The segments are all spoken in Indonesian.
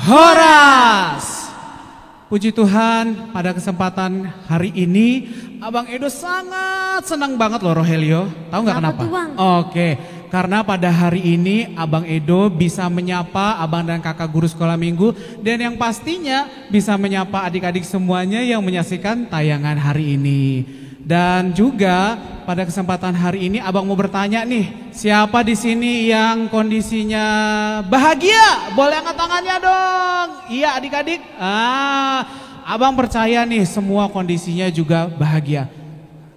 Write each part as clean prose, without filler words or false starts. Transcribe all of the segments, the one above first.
Horas. Puji Tuhan, pada kesempatan hari ini Abang Edo sangat senang banget loh Rogelio. Tahu nggak kenapa? Oke, karena pada hari ini Abang Edo bisa menyapa abang dan kakak guru sekolah minggu, dan yang pastinya bisa menyapa adik-adik semuanya yang menyaksikan tayangan hari ini. Dan juga pada kesempatan hari ini abang mau bertanya nih, siapa di sini yang kondisinya bahagia? Boleh angkat tangannya dong. Iya adik-adik. Abang percaya nih semua kondisinya juga bahagia.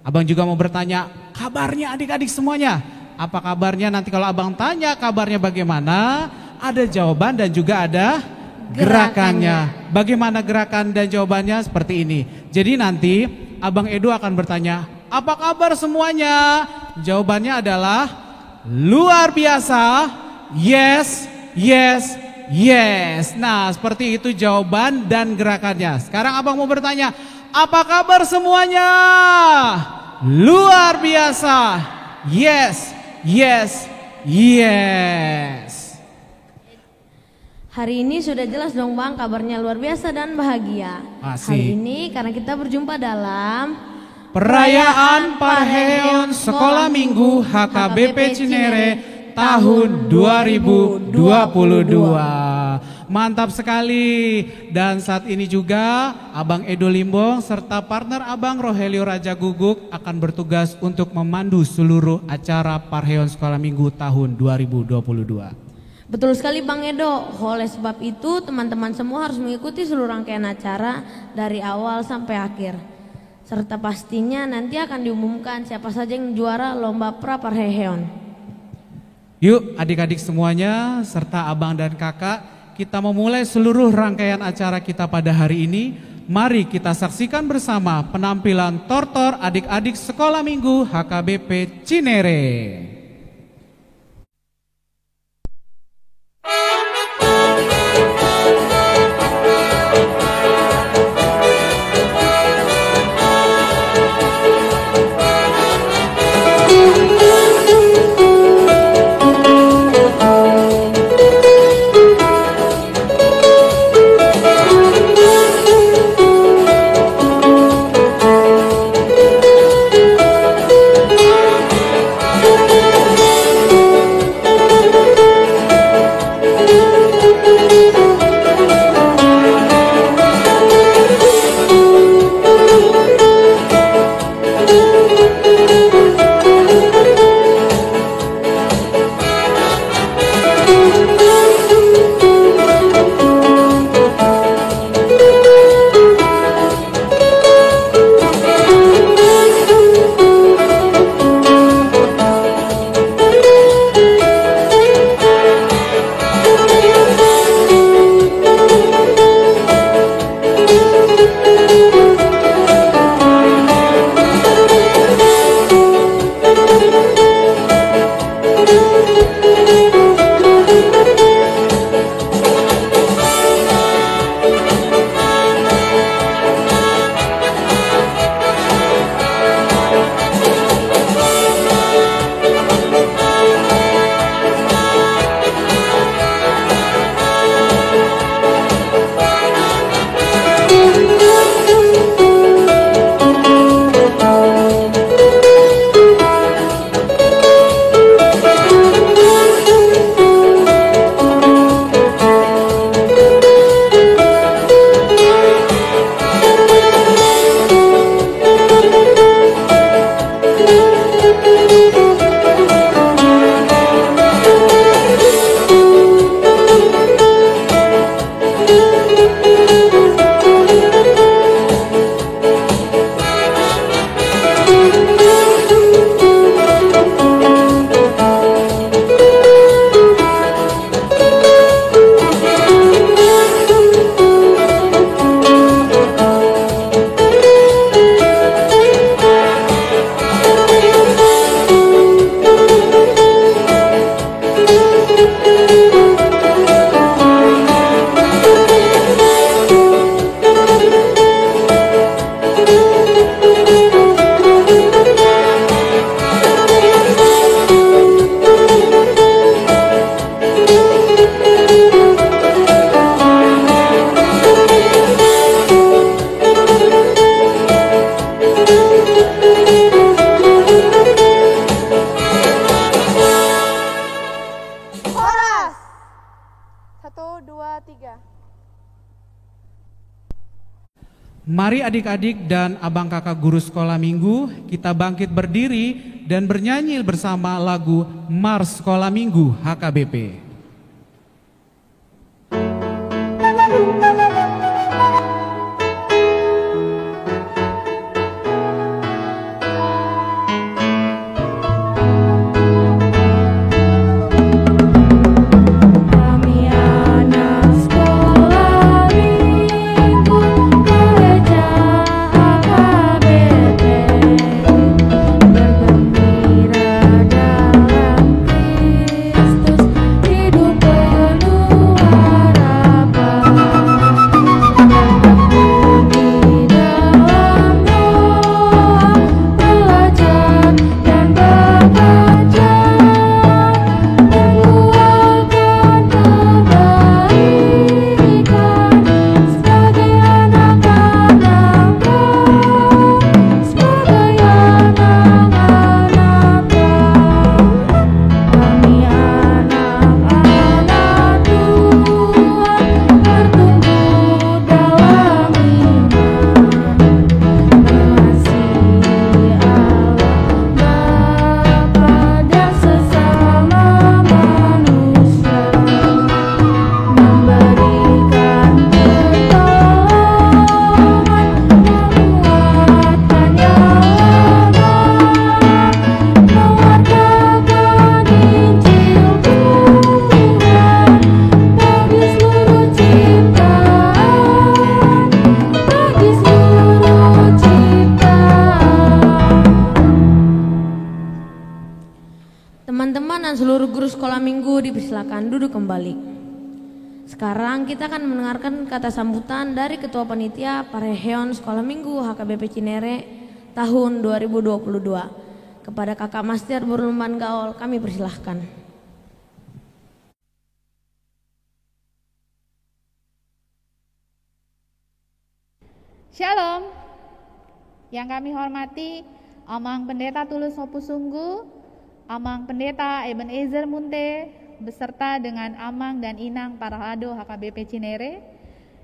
Abang juga mau bertanya, kabarnya adik-adik semuanya? Apa kabarnya? Nanti kalau abang tanya kabarnya bagaimana, ada jawaban dan juga ada gerakannya. Bagaimana gerakan dan jawabannya? Seperti ini. Jadi nanti Abang Edo akan bertanya, apa kabar semuanya? Jawabannya adalah luar biasa, yes, yes, yes. Nah seperti itu jawaban dan gerakannya. Sekarang abang mau bertanya, apa kabar semuanya? Luar biasa, yes, yes, yes. Hari ini sudah jelas dong Bang, kabarnya luar biasa dan bahagia. Asik. Hari ini karena kita berjumpa dalam Perayaan Parheon Sekolah Minggu HKBP Cinere tahun 2022. Mantap sekali. Dan saat ini juga Abang Edo Limbong serta partner Abang Rogelio Raja Guguk akan bertugas untuk memandu seluruh acara Parheon Sekolah Minggu tahun 2022. Betul sekali Bang Edo, oleh sebab itu teman-teman semua harus mengikuti seluruh rangkaian acara dari awal sampai akhir. Serta pastinya nanti akan diumumkan siapa saja yang juara lomba pra Parheon. Yuk adik-adik semuanya serta abang dan kakak, kita memulai seluruh rangkaian acara kita pada hari ini. Mari kita saksikan bersama penampilan Tortor adik-adik sekolah minggu HKBP Cinere. 2, 3. Mari adik-adik dan abang kakak guru sekolah minggu, kita bangkit berdiri dan bernyanyi bersama lagu Mars Sekolah Minggu HKBP. Teman-teman dan seluruh guru sekolah minggu dipersilakan duduk kembali. Sekarang kita akan mendengarkan kata sambutan dari Ketua Panitia Pareheon Sekolah Minggu HKBP Cinere tahun 2022. Kepada Kakak Master Burluman Gaul kami persilahkan. Shalom. Yang kami hormati Amang Pendeta Tulus Hopusunggu, Amang Pendeta Ebenezer Munte, beserta dengan Amang dan Inang Parahado HKBP Cinere.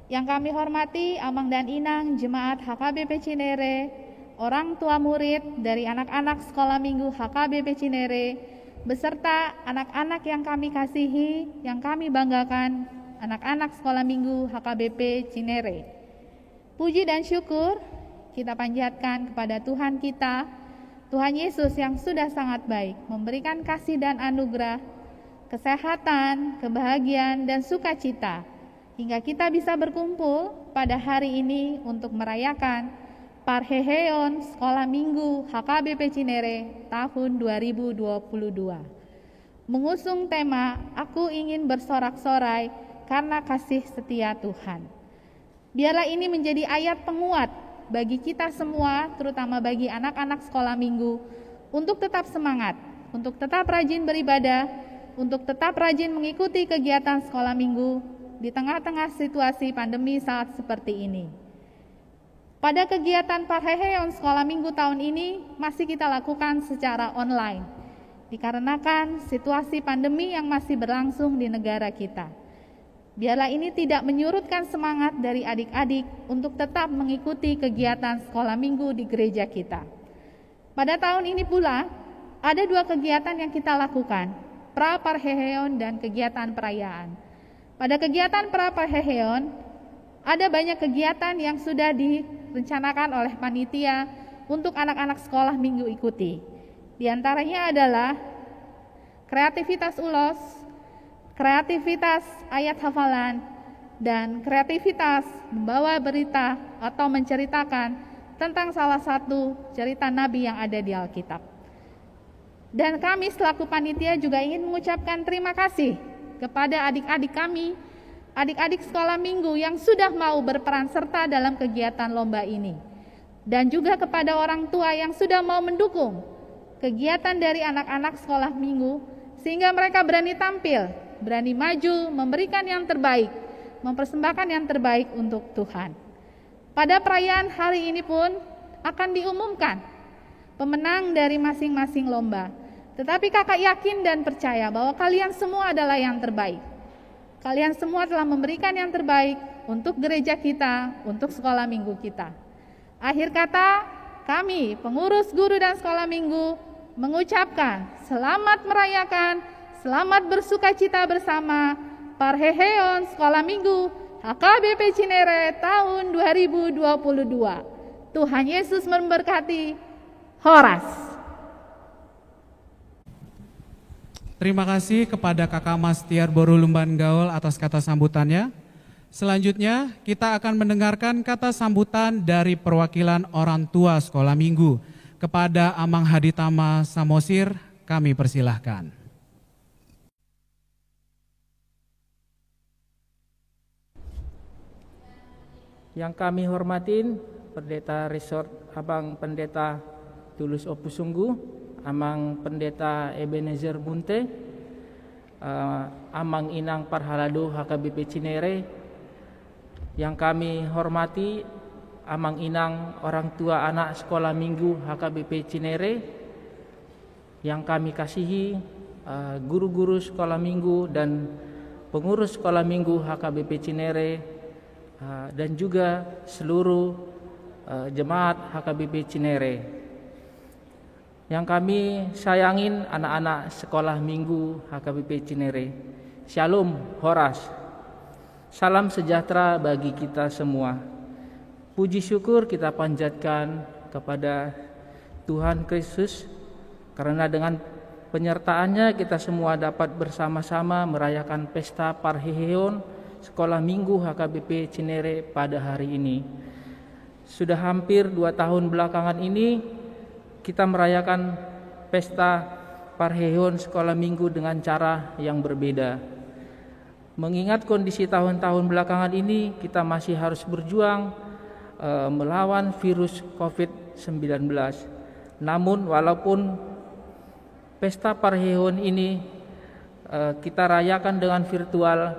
Yang kami hormati Amang dan Inang Jemaat HKBP Cinere, orang tua murid dari anak-anak sekolah minggu HKBP Cinere, beserta anak-anak yang kami kasihi, yang kami banggakan, anak-anak sekolah minggu HKBP Cinere. Puji dan syukur kita panjatkan kepada Tuhan kita, Tuhan Yesus yang sudah sangat baik, memberikan kasih dan anugerah, kesehatan, kebahagiaan, dan sukacita, hingga kita bisa berkumpul pada hari ini untuk merayakan Parheheon Sekolah Minggu HKBP Cinere tahun 2022. Mengusung tema, Aku Ingin Bersorak-sorai Karena Kasih Setia Tuhan. Biarlah ini menjadi ayat penguat bagi kita semua, terutama bagi anak-anak sekolah minggu, untuk tetap semangat, untuk tetap rajin beribadah, untuk tetap rajin mengikuti kegiatan sekolah minggu di tengah-tengah situasi pandemi saat seperti ini. Pada kegiatan Parheheon Sekolah Minggu tahun ini masih kita lakukan secara online, dikarenakan situasi pandemi yang masih berlangsung di negara kita. Biarlah ini tidak menyurutkan semangat dari adik-adik untuk tetap mengikuti kegiatan sekolah minggu di gereja kita. Pada tahun ini pula, ada dua kegiatan yang kita lakukan, pra-parheheon dan kegiatan perayaan. Pada kegiatan pra-parheheon, ada banyak kegiatan yang sudah direncanakan oleh panitia untuk anak-anak sekolah minggu ikuti. Di antaranya adalah kreativitas ulos, kreativitas ayat hafalan, dan kreativitas membawa berita atau menceritakan tentang salah satu cerita Nabi yang ada di Alkitab. Dan kami selaku panitia juga ingin mengucapkan terima kasih kepada adik-adik kami, adik-adik sekolah minggu yang sudah mau berperan serta dalam kegiatan lomba ini. Dan juga kepada orang tua yang sudah mau mendukung kegiatan dari anak-anak sekolah minggu, sehingga mereka berani tampil, berani maju, memberikan yang terbaik, mempersembahkan yang terbaik untuk Tuhan. Pada perayaan hari ini pun akan diumumkan pemenang dari masing-masing lomba. Tetapi kakak yakin dan percaya bahwa kalian semua adalah yang terbaik. Kalian semua telah memberikan yang terbaik untuk gereja kita, untuk sekolah minggu kita. Akhir kata, kami pengurus guru dan sekolah minggu mengucapkan selamat merayakan, selamat bersukacita bersama Parheheon Sekolah Minggu HKBP Cinere tahun 2022. Tuhan Yesus memberkati. Horas. Terima kasih kepada Kakak Mas Tiar Boru Lumban Gaul atas kata sambutannya. Selanjutnya kita akan mendengarkan kata sambutan dari perwakilan orang tua sekolah minggu. Kepada Amang Haditama Samosir kami persilahkan. Yang kami hormatin Pendeta Resort Abang Pendeta Tulus Opusunggu, Amang Pendeta Ebenezer Munte, Amang Inang Parhalado HKBP Cinere. Yang kami hormati Amang Inang orang tua anak sekolah minggu HKBP Cinere. Yang kami kasihi guru-guru sekolah minggu dan pengurus sekolah minggu HKBP Cinere, dan juga seluruh jemaat HKBP Cinere. Yang kami sayangin anak-anak sekolah minggu HKBP Cinere. Shalom, Horas. Salam sejahtera bagi kita semua. Puji syukur kita panjatkan kepada Tuhan Kristus, karena dengan penyertaannya kita semua dapat bersama-sama merayakan pesta Parheheon Sekolah Minggu HKBP Cinere pada hari ini. Sudah hampir 2 tahun belakangan ini kita merayakan pesta Parheheon Sekolah Minggu dengan cara yang berbeda. Mengingat kondisi tahun-tahun belakangan ini, kita masih harus berjuang melawan virus COVID-19. Namun walaupun pesta Parheheon ini kita rayakan dengan virtual,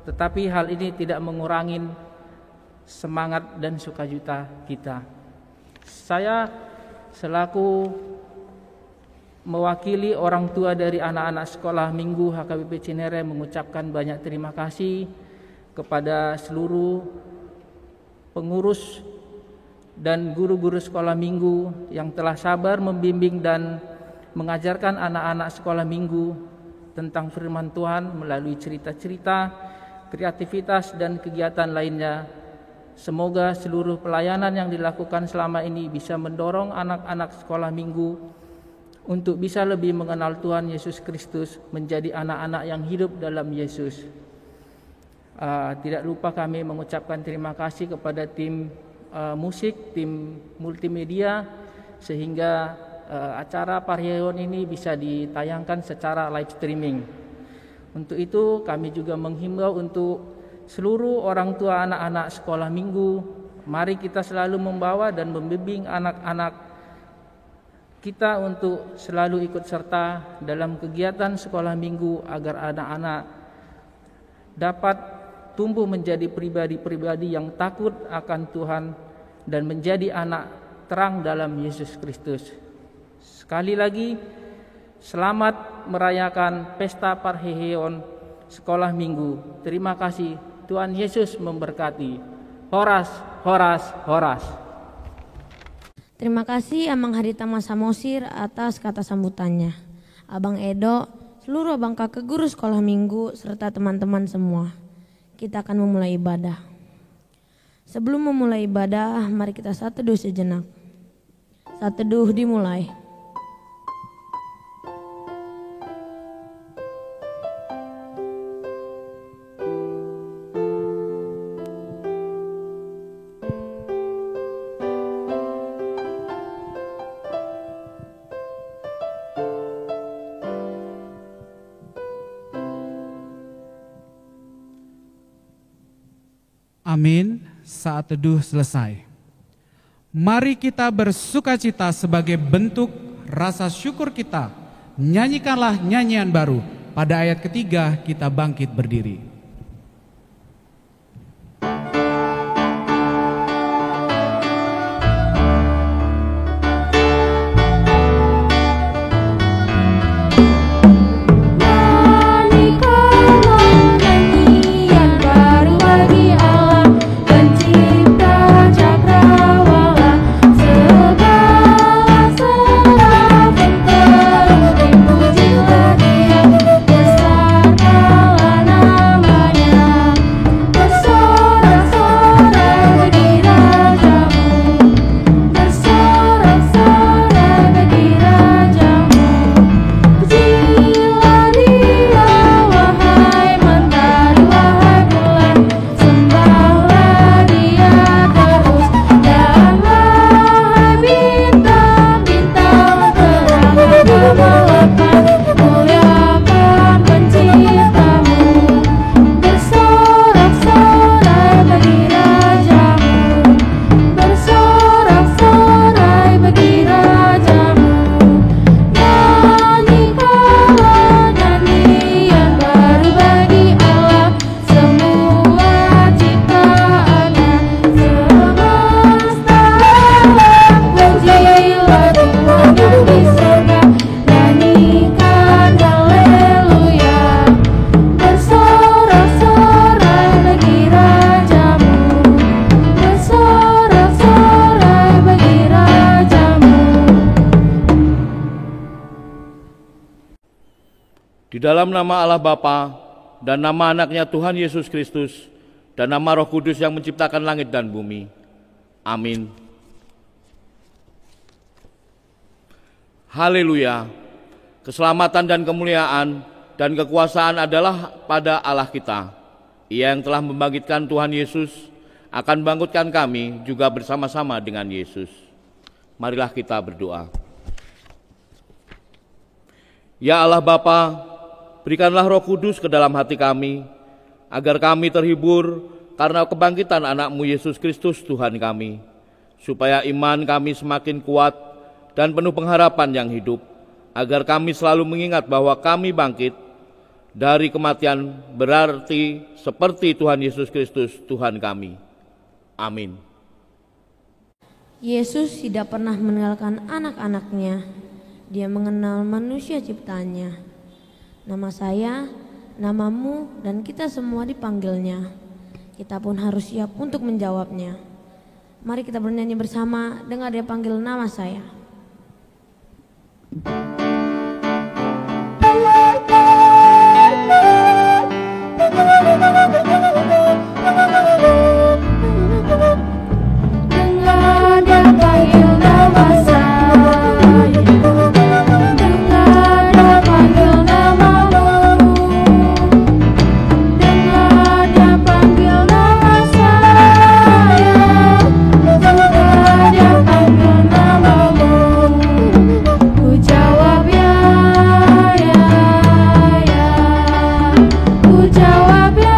tetapi hal ini tidak mengurangi semangat dan sukacita kita. Saya selaku mewakili orang tua dari anak-anak sekolah minggu HKBP Cinere mengucapkan banyak terima kasih kepada seluruh pengurus dan guru-guru sekolah minggu yang telah sabar membimbing dan mengajarkan anak-anak sekolah minggu tentang firman Tuhan melalui cerita-cerita, kreativitas dan kegiatan lainnya. Semoga seluruh pelayanan yang dilakukan selama ini bisa mendorong anak-anak sekolah minggu untuk bisa lebih mengenal Tuhan Yesus Kristus, menjadi anak-anak yang hidup dalam Yesus. Tidak lupa kami mengucapkan terima kasih kepada tim musik, tim multimedia, sehingga acara Parheheon ini bisa ditayangkan secara live streaming. Untuk itu kami juga menghimbau untuk seluruh orang tua anak-anak sekolah minggu, mari kita selalu membawa dan membimbing anak-anak kita untuk selalu ikut serta dalam kegiatan sekolah minggu agar anak-anak dapat tumbuh menjadi pribadi-pribadi yang takut akan Tuhan dan menjadi anak terang dalam Yesus Kristus. Sekali lagi, selamat merayakan pesta Parheheon Sekolah Minggu. Terima kasih. Tuhan Yesus memberkati. Horas, horas, horas. Terima kasih Amang Haditama Samosir atas kata sambutannya. Abang Edo, seluruh abang kakak guru sekolah minggu, serta teman-teman semua. Kita akan memulai ibadah. Sebelum memulai ibadah, mari kita satu teduh sejenak. Satu teduh dimulai. Amin. Saat teduh selesai. Mari kita bersukacita sebagai bentuk rasa syukur kita. Nyanyikanlah nyanyian baru. Pada ayat ketiga kita bangkit berdiri. Nyanyikanlah nyanyian dalam nama Allah Bapa dan nama anaknya Tuhan Yesus Kristus dan nama Roh Kudus yang menciptakan langit dan bumi. Amin. Haleluya. Keselamatan dan kemuliaan dan kekuasaan adalah pada Allah kita. Ia yang telah membangkitkan Tuhan Yesus akan bangkitkan kami juga bersama-sama dengan Yesus. Marilah kita berdoa. Ya Allah Bapa, berikanlah Roh Kudus ke dalam hati kami, agar kami terhibur karena kebangkitan anak-Mu Yesus Kristus Tuhan kami, supaya iman kami semakin kuat dan penuh pengharapan yang hidup, agar kami selalu mengingat bahwa kami bangkit dari kematian berarti seperti Tuhan Yesus Kristus Tuhan kami. Amin. Yesus tidak pernah meninggalkan anak-anaknya. Dia mengenal manusia ciptaannya. Nama saya, namamu, dan kita semua dipanggilnya. Kita pun harus siap untuk menjawabnya. Mari kita bernyanyi bersama, dengar dia panggil nama saya. Dengar dia panggil nama saya, dengar dia panggil namamu, dengar dia panggil nama saya, dengar dia panggil namamu. Ku jawab ya, ku jawab ya.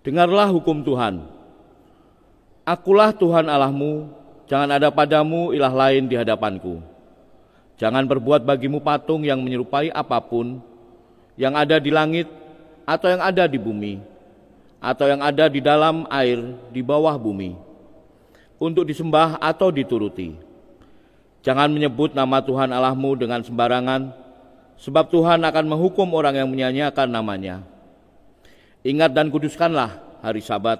Dengarlah hukum Tuhan. Akulah Tuhan Allahmu, jangan ada padamu ilah lain di hadapanku. Jangan berbuat bagimu patung yang menyerupai apapun yang ada di langit atau yang ada di bumi atau yang ada di dalam air di bawah bumi, untuk disembah atau dituruti. Jangan menyebut nama Tuhan Allahmu dengan sembarangan, sebab Tuhan akan menghukum orang yang menyanyiakan namanya. Ingat dan kuduskanlah hari Sabat.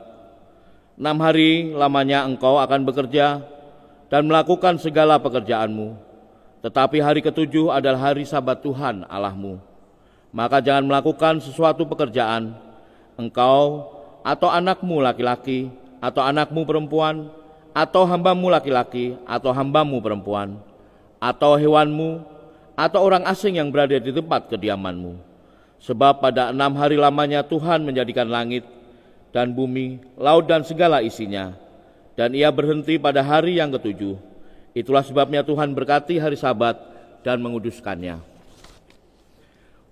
6 hari lamanya engkau akan bekerja dan melakukan segala pekerjaanmu. Tetapi hari ke-7 adalah hari Sabat Tuhan Allahmu. Maka jangan melakukan sesuatu pekerjaan, engkau atau anakmu laki-laki, atau anakmu perempuan, atau hambamu laki-laki, atau hambamu perempuan, atau hewanmu, atau orang asing yang berada di tempat kediamanmu. Sebab pada 6 hari lamanya Tuhan menjadikan langit dan bumi, laut dan segala isinya, dan ia berhenti pada hari yang ke-7. Itulah sebabnya Tuhan berkati hari Sabat dan menguduskannya.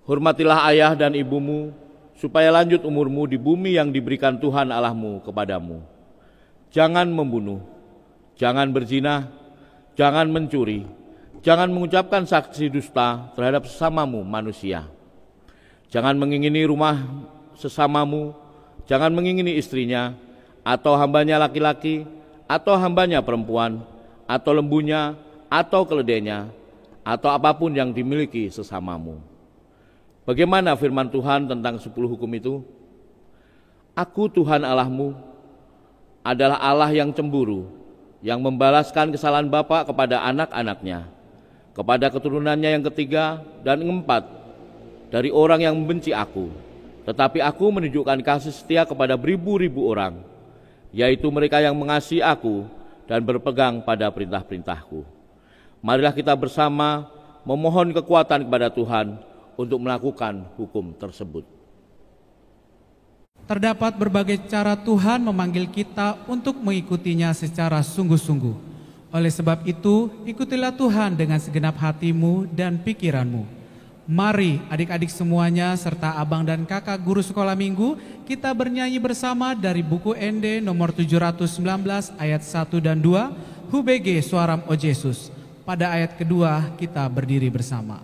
Hormatilah ayah dan ibumu, supaya lanjut umurmu di bumi yang diberikan Tuhan Allahmu kepadamu. Jangan membunuh, jangan berzina, jangan mencuri, jangan mengucapkan saksi dusta terhadap sesamamu manusia. Jangan mengingini rumah sesamamu, jangan mengingini istrinya, atau hambanya laki-laki, atau hambanya perempuan, atau lembunya, atau keledainya, atau apapun yang dimiliki sesamamu. Bagaimana firman Tuhan tentang 10 hukum itu? Aku Tuhan Allahmu adalah Allah yang cemburu, yang membalaskan kesalahan bapa kepada anak-anaknya, kepada keturunannya yang ketiga dan keempat, dari orang yang membenci aku. Tetapi aku menunjukkan kasih setia kepada beribu-ribu orang, yaitu mereka yang mengasihi aku dan berpegang pada perintah-perintahku. Marilah kita bersama memohon kekuatan kepada Tuhan untuk melakukan hukum tersebut. Terdapat berbagai cara Tuhan memanggil kita untuk mengikutinya secara sungguh-sungguh. Oleh sebab itu, ikutilah Tuhan dengan segenap hatimu dan pikiranmu. Mari adik-adik semuanya serta abang dan kakak guru sekolah minggu kita bernyanyi bersama dari buku ND nomor 719 ayat 1 dan 2 HUBG Suaram O Yesus. Pada ayat kedua kita berdiri bersama.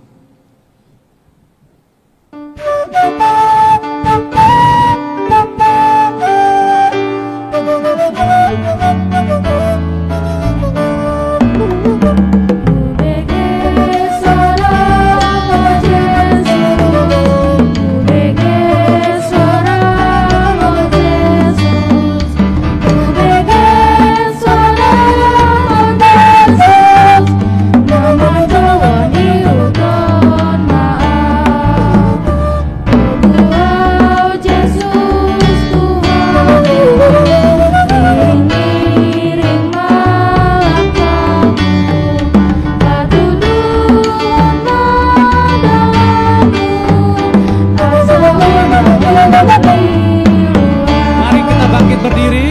Mari kita bangkit berdiri.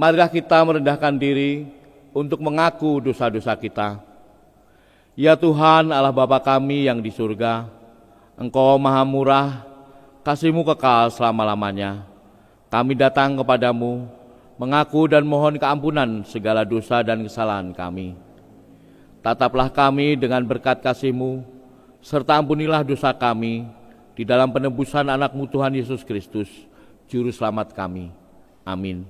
Marilah kita merendahkan diri untuk mengaku dosa-dosa kita. Ya Tuhan Allah Bapa kami yang di surga, Engkau maha murah, kasih-Mu kekal selama-lamanya. Kami datang kepadamu, mengaku dan mohon keampunan segala dosa dan kesalahan kami. Tataplah kami dengan berkat kasih-Mu, serta ampunilah dosa kami di dalam penebusan anak-Mu Tuhan Yesus Kristus, Juru Selamat kami. Amin.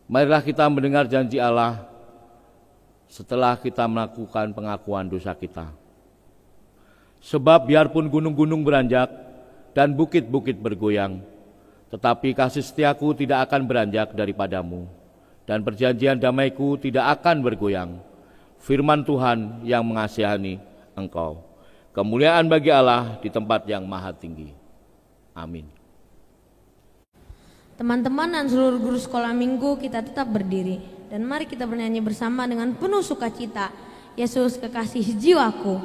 Marilah kita mendengar janji Allah setelah kita melakukan pengakuan dosa kita. Sebab biarpun gunung-gunung beranjak dan bukit-bukit bergoyang, tetapi kasih setiaku tidak akan beranjak daripadamu, dan perjanjian damaiku tidak akan bergoyang. Firman Tuhan yang mengasihani engkau. Kemuliaan bagi Allah di tempat yang maha tinggi. Amin. Teman-teman dan seluruh guru sekolah minggu kita tetap berdiri. Dan mari kita bernyanyi bersama dengan penuh sukacita. Yesus kekasih jiwaku.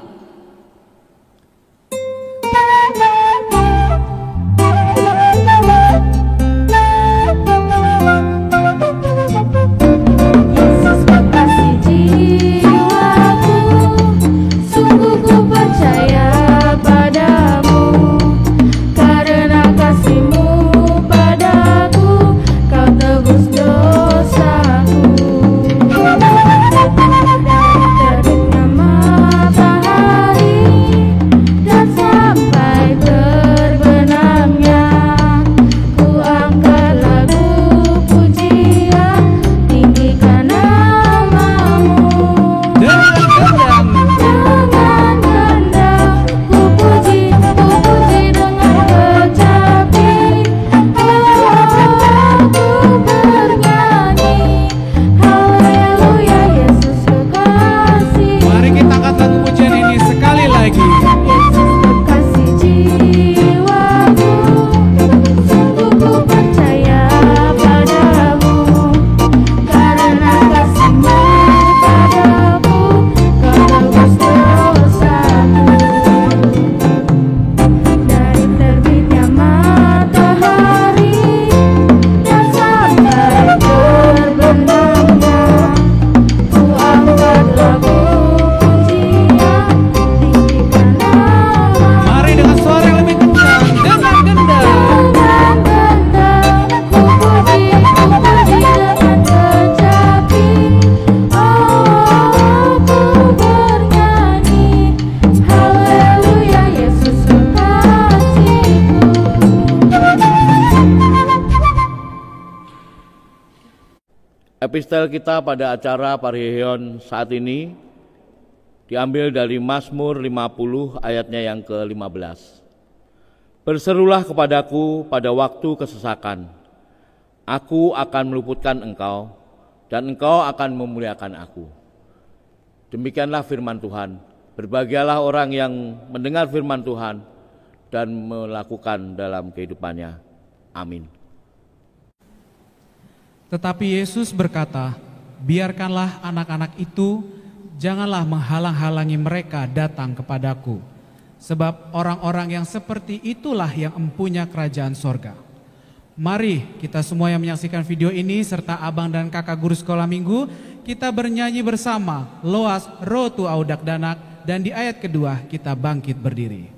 Yesus kekasih jiwaku, sungguh ku percaya padamu, karena kasih-Mu padaku, Kau tebus dosaku. Terbitnya matahari Epistel kita pada acara Parihyon saat ini diambil dari Mazmur 50 ayatnya yang ke-15. Berserulah kepadaku pada waktu kesesakan, aku akan meluputkan engkau, dan engkau akan memuliakan aku. Demikianlah firman Tuhan. Berbahagialah orang yang mendengar firman Tuhan dan melakukan dalam kehidupannya. Amin. Tetapi Yesus berkata, biarkanlah anak-anak itu, janganlah menghalang-halangi mereka datang kepadaku. Sebab orang-orang yang seperti itulah yang empunya kerajaan sorga. Mari kita semua yang menyaksikan video ini serta abang dan kakak guru sekolah minggu, kita bernyanyi bersama Loas Rotu Audak Danak, dan di ayat kedua kita bangkit berdiri.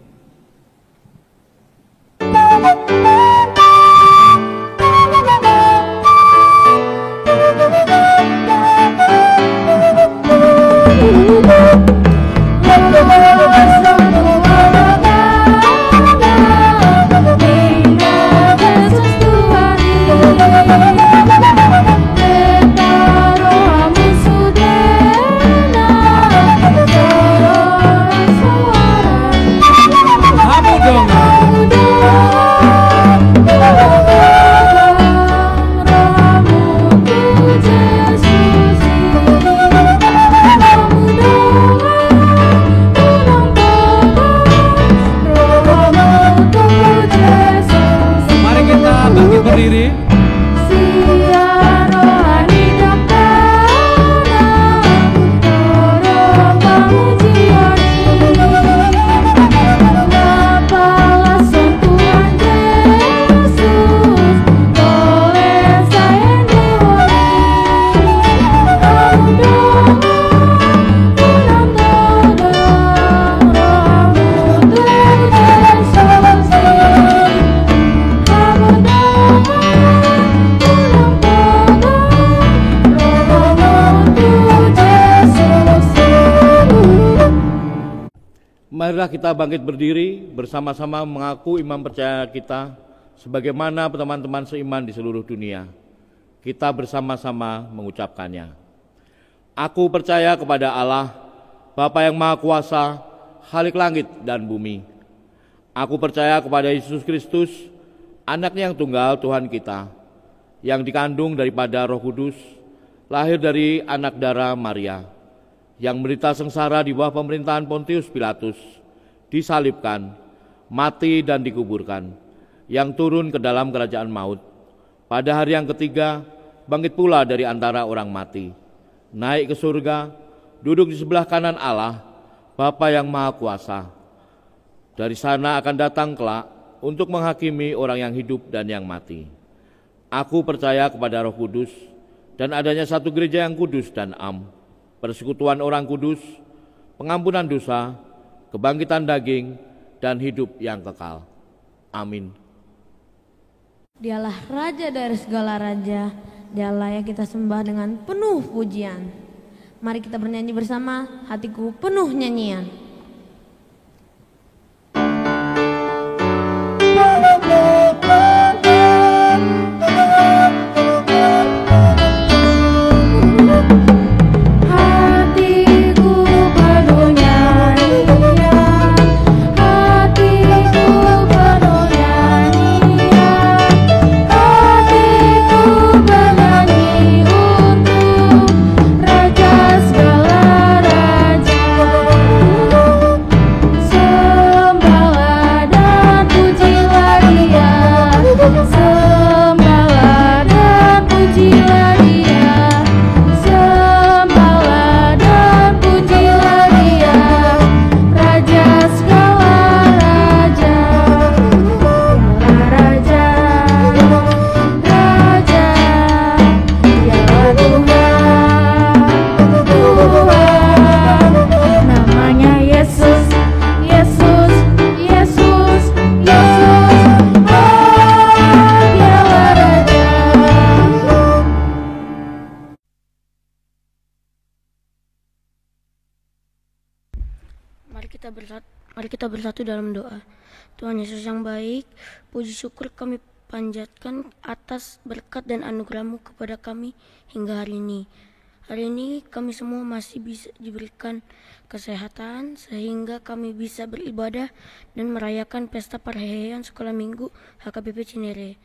Marilah kita bangkit berdiri bersama-sama mengaku iman percaya kita sebagaimana teman-teman seiman di seluruh dunia. Kita bersama-sama mengucapkannya. Aku percaya kepada Allah, Bapa yang Maha Kuasa, Khalik langit dan bumi. Aku percaya kepada Yesus Kristus, Anaknya yang tunggal Tuhan kita, yang dikandung daripada Roh Kudus, lahir dari anak darah Maria, yang menderita sengsara di bawah pemerintahan Pontius Pilatus, disalibkan, mati dan dikuburkan, yang turun ke dalam kerajaan maut. Pada hari yang ketiga, bangkit pula dari antara orang mati, naik ke surga, duduk di sebelah kanan Allah, Bapa yang Maha Kuasa. Dari sana akan datang kelak untuk menghakimi orang yang hidup dan yang mati. Aku percaya kepada Roh Kudus dan adanya satu gereja yang kudus dan am, persekutuan orang kudus, pengampunan dosa, kebangkitan daging, dan hidup yang kekal. Amin. Dialah Raja dari segala raja, Dialah yang kita sembah dengan penuh pujian. Mari kita bernyanyi bersama, hatiku penuh nyanyian. Mari kita bersatu dalam doa. Tuhan Yesus yang baik, puji syukur kami panjatkan atas berkat dan anugerah-Mu kepada kami hingga hari ini. Hari ini kami semua masih bisa diberikan kesehatan sehingga kami bisa beribadah dan merayakan pesta perayaan sekolah minggu HKBP Cinere.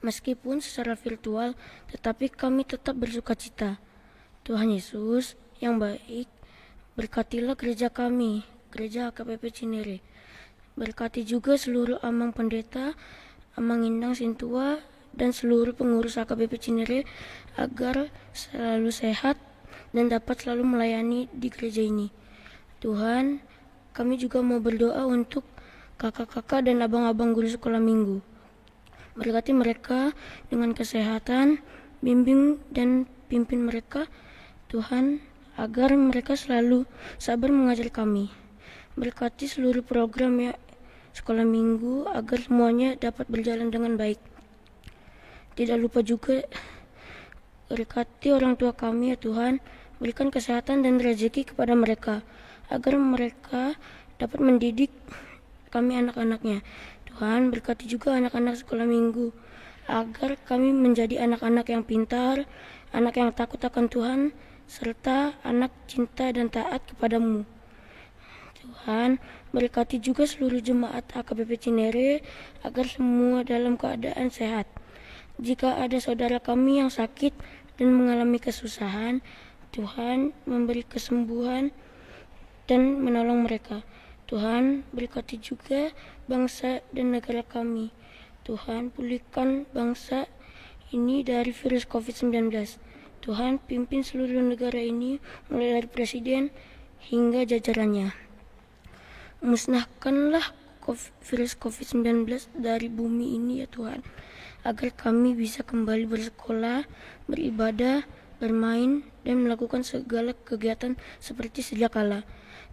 Meskipun secara virtual, tetapi kami tetap bersukacita. Tuhan Yesus yang baik, berkatilah gereja kami, gereja HKBP Cinere. Berkati juga seluruh amang pendeta, amang indang Sintua, dan seluruh pengurus HKBP Cinere agar selalu sehat dan dapat selalu melayani di gereja ini. Tuhan, kami juga mau berdoa untuk kakak-kakak dan abang-abang guru sekolah minggu. Berkati mereka dengan kesehatan, bimbing dan pimpin mereka, Tuhan, agar mereka selalu sabar mengajar kami. Berkati seluruh program ya sekolah minggu agar semuanya dapat berjalan dengan baik. Tidak lupa juga berkati orang tua kami ya Tuhan, berikan kesehatan dan rezeki kepada mereka, agar mereka dapat mendidik kami anak-anaknya. Tuhan, berkati juga anak-anak sekolah minggu, agar kami menjadi anak-anak yang pintar, anak yang takut akan Tuhan, serta anak cinta dan taat kepadamu. Tuhan, berkati juga seluruh jemaat HKBP Cinere, agar semua dalam keadaan sehat. Jika ada saudara kami yang sakit dan mengalami kesusahan, Tuhan memberi kesembuhan dan menolong mereka. Tuhan, berkati juga bangsa dan negara kami. Tuhan, pulihkan bangsa ini dari virus COVID-19. Tuhan, pimpin seluruh negara ini mulai dari presiden hingga jajarannya. Musnahkanlah virus COVID-19 dari bumi ini ya Tuhan, agar kami bisa kembali bersekolah, beribadah, bermain, dan melakukan segala kegiatan seperti sedia kala.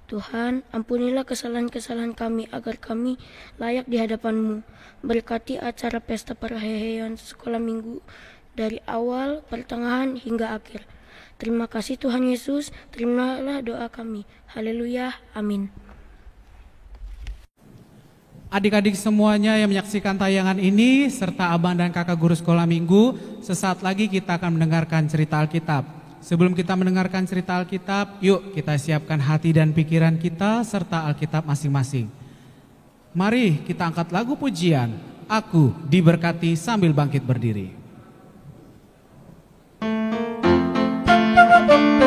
Tuhan, ampunilah kesalahan-kesalahan kami agar kami layak di hadapan-Mu. Berkati acara pesta perayaan sekolah minggu dari awal, pertengahan, hingga akhir. Terima kasih Tuhan Yesus, terimalah doa kami. Haleluya, amin. Adik-adik semuanya yang menyaksikan tayangan ini, serta abang dan kakak guru sekolah minggu, sesaat lagi kita akan mendengarkan cerita Alkitab. Sebelum kita mendengarkan cerita Alkitab, yuk kita siapkan hati dan pikiran kita serta Alkitab masing-masing. Mari kita angkat lagu pujian, Aku Diberkati sambil bangkit berdiri. Berkati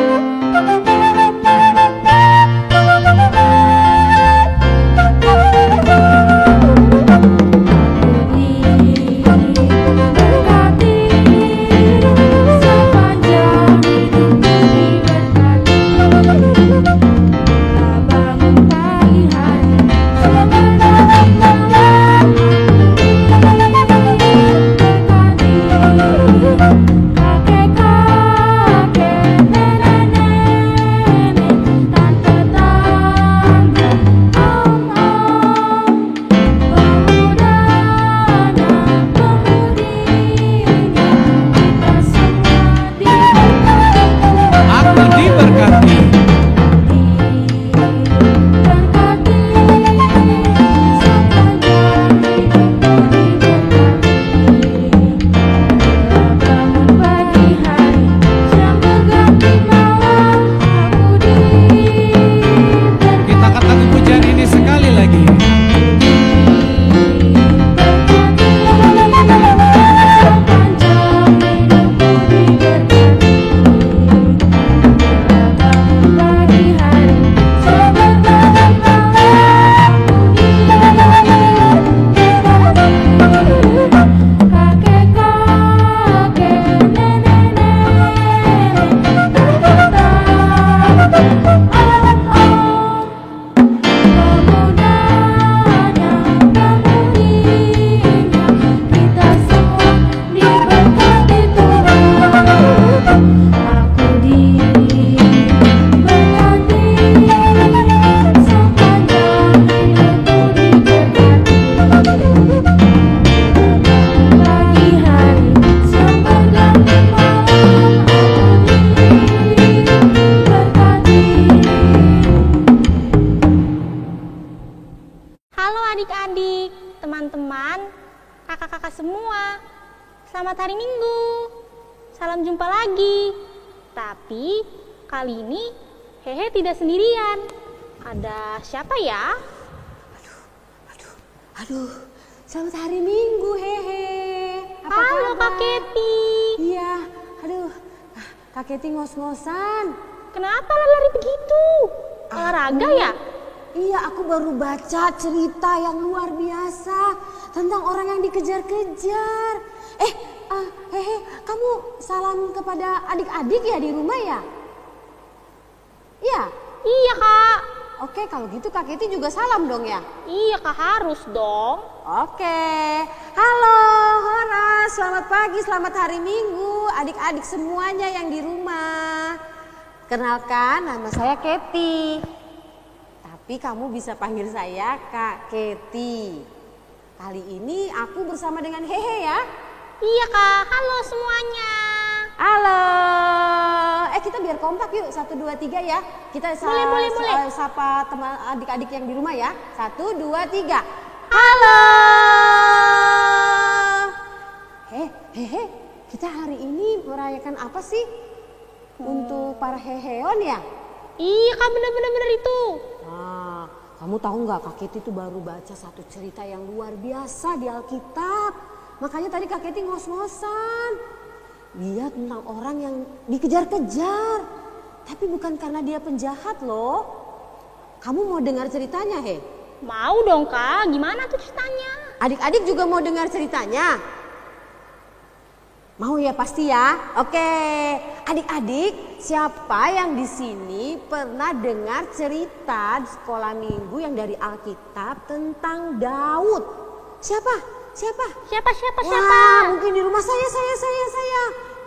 Selamat hari Minggu. Salam jumpa lagi. Tapi kali ini Hehe tidak sendirian. Ada siapa ya? Aduh, selamat hari Minggu, Hehe. Halo Kak Keti. Iya, aduh, Kak Keti ngos-ngosan. Kenapa lari begitu? Olahraga ya? Iya, aku baru baca cerita yang luar biasa tentang orang yang dikejar-kejar. Hehe, kamu salam kepada adik-adik ya di rumah ya? Iya? Iya Kak. Oke, kalau gitu Kak Keti juga salam dong ya? Iya Kak, harus dong. Oke, halo Horas, selamat pagi, selamat hari Minggu adik-adik semuanya yang di rumah. Kenalkan, nama saya Keti. Tapi kamu bisa panggil saya Kak Keti. Kali ini aku bersama dengan Hehe ya. Iya Kak, halo semuanya. Halo. Kita biar kompak yuk, 1, 2, 3 ya. Kita boleh. Sapa teman adik-adik yang di rumah ya. 1, 2, 3. Halo. Hehe, kita hari ini merayakan apa sih? Untuk para heheon ya? Iya Kak, bener itu. Nah, kamu tahu nggak Kak Keti itu baru baca satu cerita yang luar biasa di Alkitab. Makanya tadi Kak Keti ngos-ngosan. Dia tentang orang yang dikejar-kejar. Tapi bukan karena dia penjahat loh. Kamu mau dengar ceritanya, He? Mau dong Kak, gimana tuh ceritanya? Adik-adik juga mau dengar ceritanya? Mau ya pasti ya. Oke, adik-adik, siapa yang di sini pernah dengar cerita di sekolah minggu yang dari Alkitab tentang Daud? Siapa? Siapa? Wah, mungkin di rumah saya.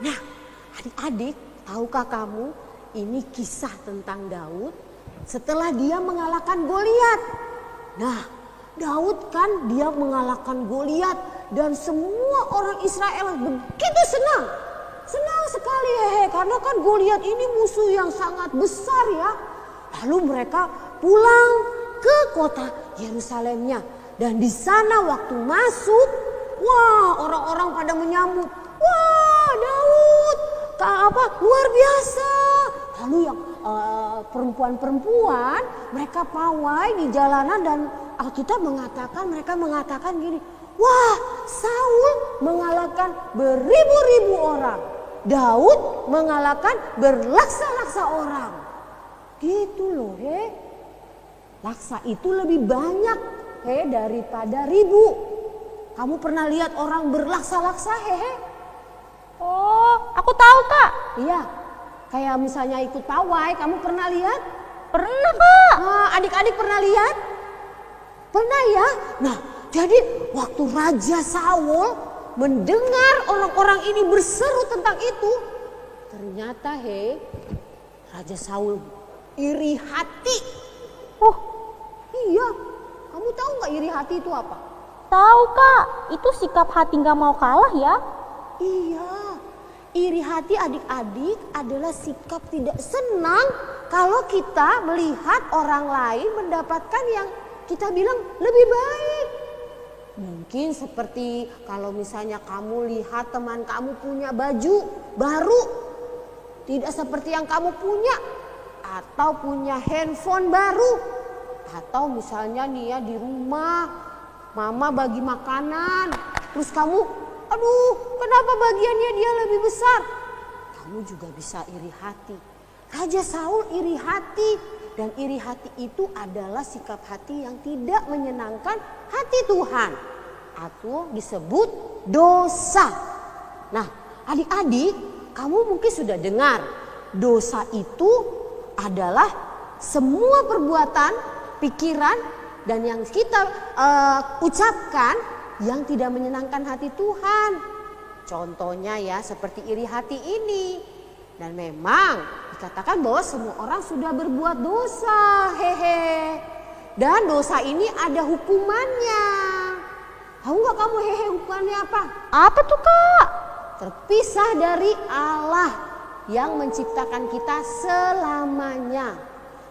Nah, adik-adik, tahukah kamu ini kisah tentang Daud setelah dia mengalahkan Goliat. Nah, Daud kan dia mengalahkan Goliat dan semua orang Israel begitu senang. Senang sekali karena kan Goliat ini musuh yang sangat besar ya. Lalu mereka pulang ke kota Yerusalemnya. Dan di sana waktu masuk, wah orang-orang pada menyambut. Wah Daud, luar biasa. Lalu yang perempuan-perempuan mereka pawai di jalanan dan Alkitab mereka mengatakan gini. Wah Saul mengalahkan beribu-ribu orang. Daud mengalahkan berlaksa-laksa orang. Gitu loh Laksa itu lebih banyak daripada ribu. Kamu pernah lihat orang berlaksa-laksa Oh, aku tahu Kak. Iya, kayak misalnya ikut pawai, kamu pernah lihat? Pernah Kak. Nah, adik-adik pernah lihat? Pernah ya? Nah, jadi waktu Raja Saul mendengar orang-orang ini berseru tentang itu, ternyata Raja Saul iri hati. Oh, iya. Kamu tahu nggak iri hati itu apa? Tahu Kak, itu sikap hati nggak mau kalah ya? Iya, iri hati adik-adik adalah sikap tidak senang kalau kita melihat orang lain mendapatkan yang kita bilang lebih baik. Mungkin seperti kalau misalnya kamu lihat teman kamu punya baju baru, tidak seperti yang kamu punya, atau punya handphone baru. Atau misalnya nih ya di rumah mama bagi makanan, terus kamu, aduh kenapa bagiannya dia lebih besar? Kamu juga bisa iri hati. Raja Saul iri hati, dan iri hati itu adalah sikap hati yang tidak menyenangkan hati Tuhan, atau disebut dosa. Nah adik-adik, kamu mungkin sudah dengar dosa itu adalah semua perbuatan, pikiran dan yang kita ucapkan yang tidak menyenangkan hati Tuhan. Contohnya ya seperti iri hati ini. Dan memang dikatakan bahwa semua orang sudah berbuat dosa. Dan dosa ini ada hukumannya. Tahu nggak kamu hukumannya apa? Apa tuh Kak? Terpisah dari Allah yang menciptakan kita selamanya.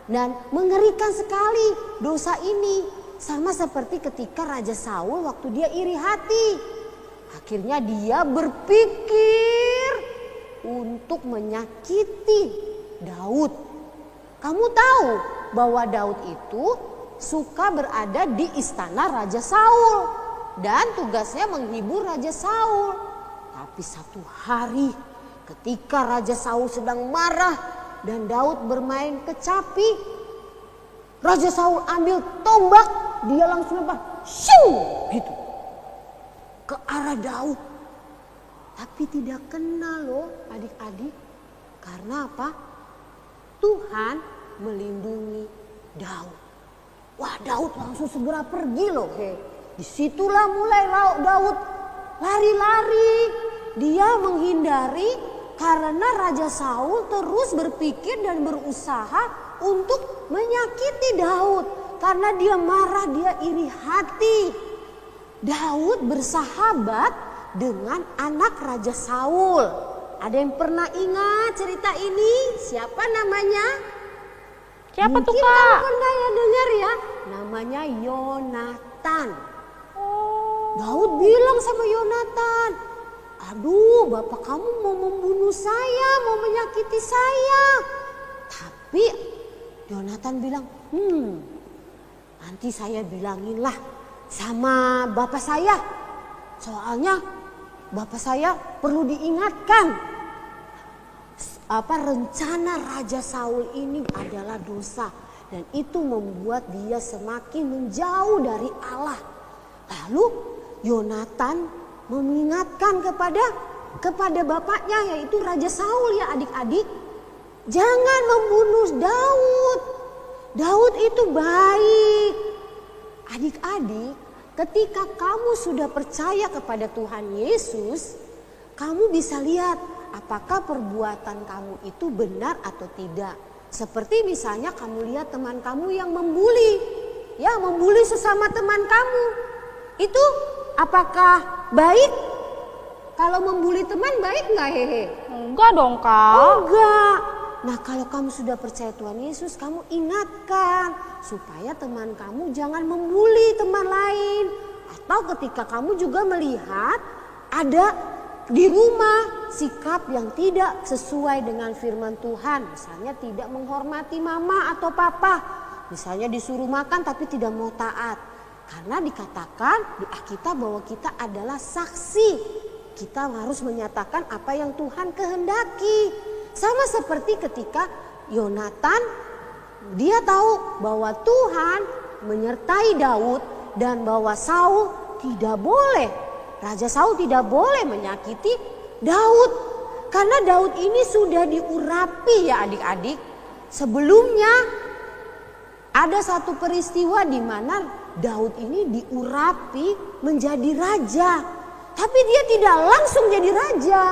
Dan mengerikan sekali dosa ini. Sama seperti ketika Raja Saul waktu dia iri hati. Akhirnya dia berpikir untuk menyakiti Daud. Kamu tahu bahwa Daud itu suka berada di istana Raja Saul dan tugasnya menghibur Raja Saul. Tapi satu hari ketika Raja Saul sedang marah dan Daud bermain kecapi, Raja Saul ambil tombak, dia langsung lempar, shoo, gitu, ke arah Daud. Tapi tidak kena loh adik-adik. Karena apa? Tuhan melindungi Daud. Wah, Daud langsung segera pergi loh. Disitulah mulai Daud lari-lari. Dia menghindari karena Raja Saul terus berpikir dan berusaha untuk menyakiti Daud. Karena dia marah, dia iri hati. Daud bersahabat dengan anak Raja Saul. Ada yang pernah ingat cerita ini? Siapa namanya? Siapa Mungkin tuh Kak? kamu pernah ya dengar ya. Namanya Yonatan. Daud bilang sama Yonatan, aduh bapak kamu mau membunuh saya, mau menyakiti saya. Tapi Yonatan bilang, nanti saya bilanginlah sama bapak saya. Soalnya bapak saya perlu diingatkan. Rencana Raja Saul ini adalah dosa. Dan itu membuat dia semakin menjauh dari Allah. Lalu Yonatan mengingatkan kepada bapaknya, yaitu Raja Saul ya adik-adik. Jangan membunuh Daud. Daud itu baik. Adik-adik, ketika kamu sudah percaya kepada Tuhan Yesus, kamu bisa lihat apakah perbuatan kamu itu benar atau tidak. Seperti misalnya kamu lihat teman kamu yang membuli sesama teman kamu. Itu apakah baik? Kalau membuli teman baik nggak hehe? Enggak dong Kak. Enggak. Nah kalau kamu sudah percaya Tuhan Yesus, kamu ingatkan supaya teman kamu jangan membuli teman lain. Atau ketika kamu juga melihat ada di rumah sikap yang tidak sesuai dengan firman Tuhan. Misalnya tidak menghormati mama atau papa. Misalnya disuruh makan tapi tidak mau taat. Karena dikatakan di Alkitab bahwa kita adalah saksi. Kita harus menyatakan apa yang Tuhan kehendaki. Sama seperti ketika Yonatan, dia tahu bahwa Tuhan menyertai Daud dan bahwa Saul tidak boleh, Raja Saul tidak boleh menyakiti Daud. Karena Daud ini sudah diurapi ya adik-adik. Sebelumnya ada satu peristiwa di mana Daud ini diurapi menjadi raja. Tapi dia tidak langsung jadi raja.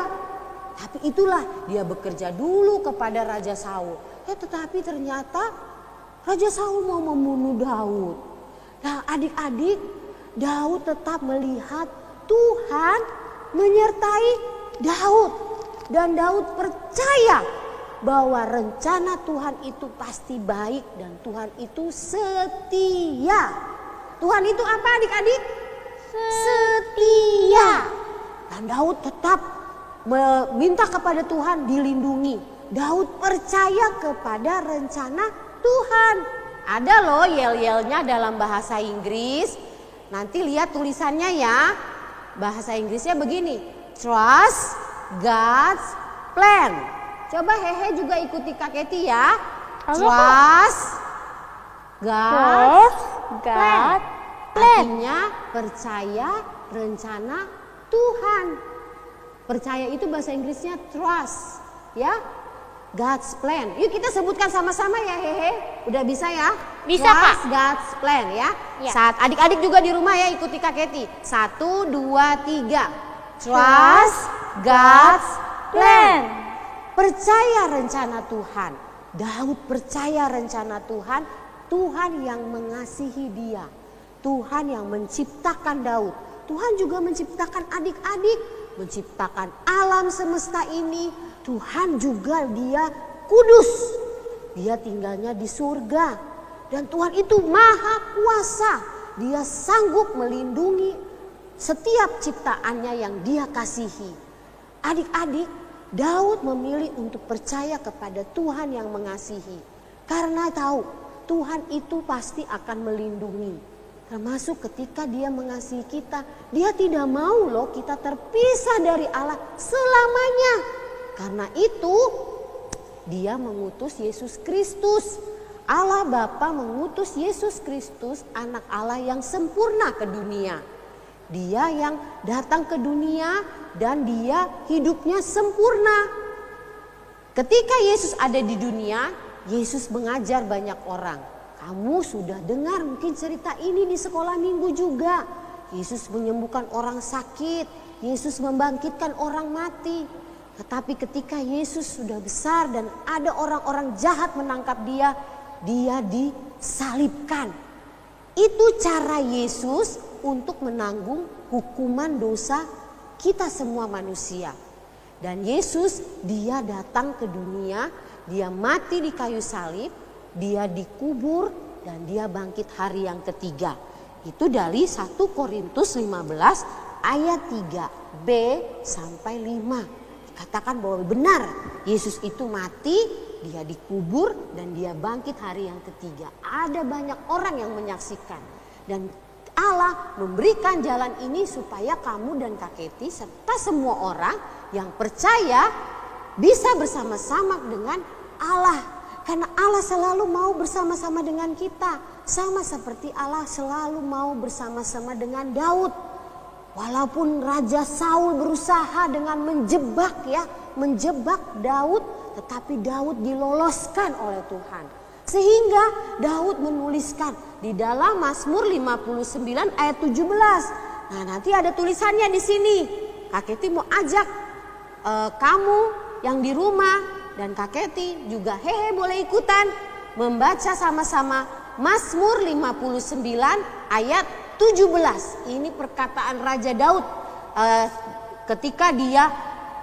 Tapi itulah dia bekerja dulu kepada Raja Saul. Tetapi ternyata Raja Saul mau membunuh Daud. Nah adik-adik, Daud tetap melihat Tuhan menyertai Daud. Dan Daud percaya bahwa rencana Tuhan itu pasti baik dan Tuhan itu setia. Tuhan itu apa adik-adik? Setia. Dan Daud tetap meminta kepada Tuhan dilindungi. Daud percaya kepada rencana Tuhan. Ada loh yel-yelnya dalam bahasa Inggris. Nanti lihat tulisannya ya. Bahasa Inggrisnya begini. Trust God's plan. Coba Hehe juga ikuti Kak Keti ya. Trust God's plan. Artinya percaya rencana Tuhan. Percaya itu bahasa Inggrisnya trust, ya. God's plan. Yuk kita sebutkan sama-sama ya Hehe. Udah bisa ya? Bisa trust Kak. God's plan ya. Ya. Saat adik-adik juga di rumah ya ikuti Kak Keti. 1, 2, 3. Trust God's plan. Percaya rencana Tuhan. Daud percaya rencana Tuhan. Tuhan yang mengasihi dia. Tuhan yang menciptakan Daud. Tuhan juga menciptakan adik-adik, menciptakan alam semesta ini. Tuhan juga dia kudus. Dia tinggalnya di surga. Dan Tuhan itu maha kuasa. Dia sanggup melindungi setiap ciptaannya yang dia kasihi. Adik-adik, Daud memilih untuk percaya kepada Tuhan yang mengasihi. Karena tahu Tuhan itu pasti akan melindungi. Termasuk ketika dia mengasihi kita. Dia tidak mau loh kita terpisah dari Allah selamanya. Karena itu dia mengutus Yesus Kristus. Allah Bapa mengutus Yesus Kristus, anak Allah yang sempurna ke dunia. Dia yang datang ke dunia dan dia hidupnya sempurna. Ketika Yesus ada di dunia, Yesus mengajar banyak orang. Kamu sudah dengar mungkin cerita ini di sekolah minggu juga. Yesus menyembuhkan orang sakit, Yesus membangkitkan orang mati. Tetapi ketika Yesus sudah besar dan ada orang-orang jahat menangkap dia disalibkan. Itu cara Yesus untuk menanggung hukuman dosa kita semua manusia. Dan Yesus dia datang ke dunia, dia mati di kayu salib, dia dikubur dan dia bangkit hari yang ketiga. Itu dari 1 Korintus 15 ayat 3b sampai 5. Katakan bahwa benar Yesus itu mati, dia dikubur dan dia bangkit hari yang ketiga. Ada banyak orang yang menyaksikan. Dan Allah memberikan jalan ini supaya kamu dan Kak Keti serta semua orang yang percaya bisa bersama-sama dengan Allah. Karena Allah selalu mau bersama-sama dengan kita. Sama seperti Allah selalu mau bersama-sama dengan Daud. Walaupun Raja Saul berusaha dengan menjebak Daud, tetapi Daud diloloskan oleh Tuhan. Sehingga Daud menuliskan di dalam Mazmur 59 ayat 17. Nah, nanti ada tulisannya di sini. Kak Keti mau ajak kamu yang di rumah dan Kak Keti juga boleh ikutan membaca sama-sama Mazmur 59 ayat 17. Ini perkataan Raja Daud ketika dia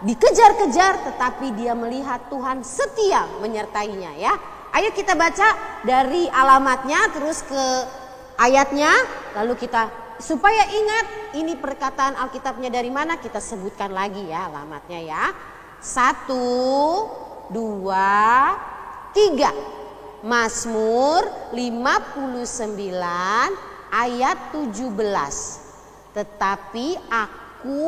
dikejar-kejar tetapi dia melihat Tuhan setia menyertainya ya. Ayo kita baca dari alamatnya terus ke ayatnya, lalu kita supaya ingat ini perkataan Alkitabnya dari mana kita sebutkan lagi ya alamatnya ya. 1, 2, 3. Mazmur 59 ayat 17. Tetapi aku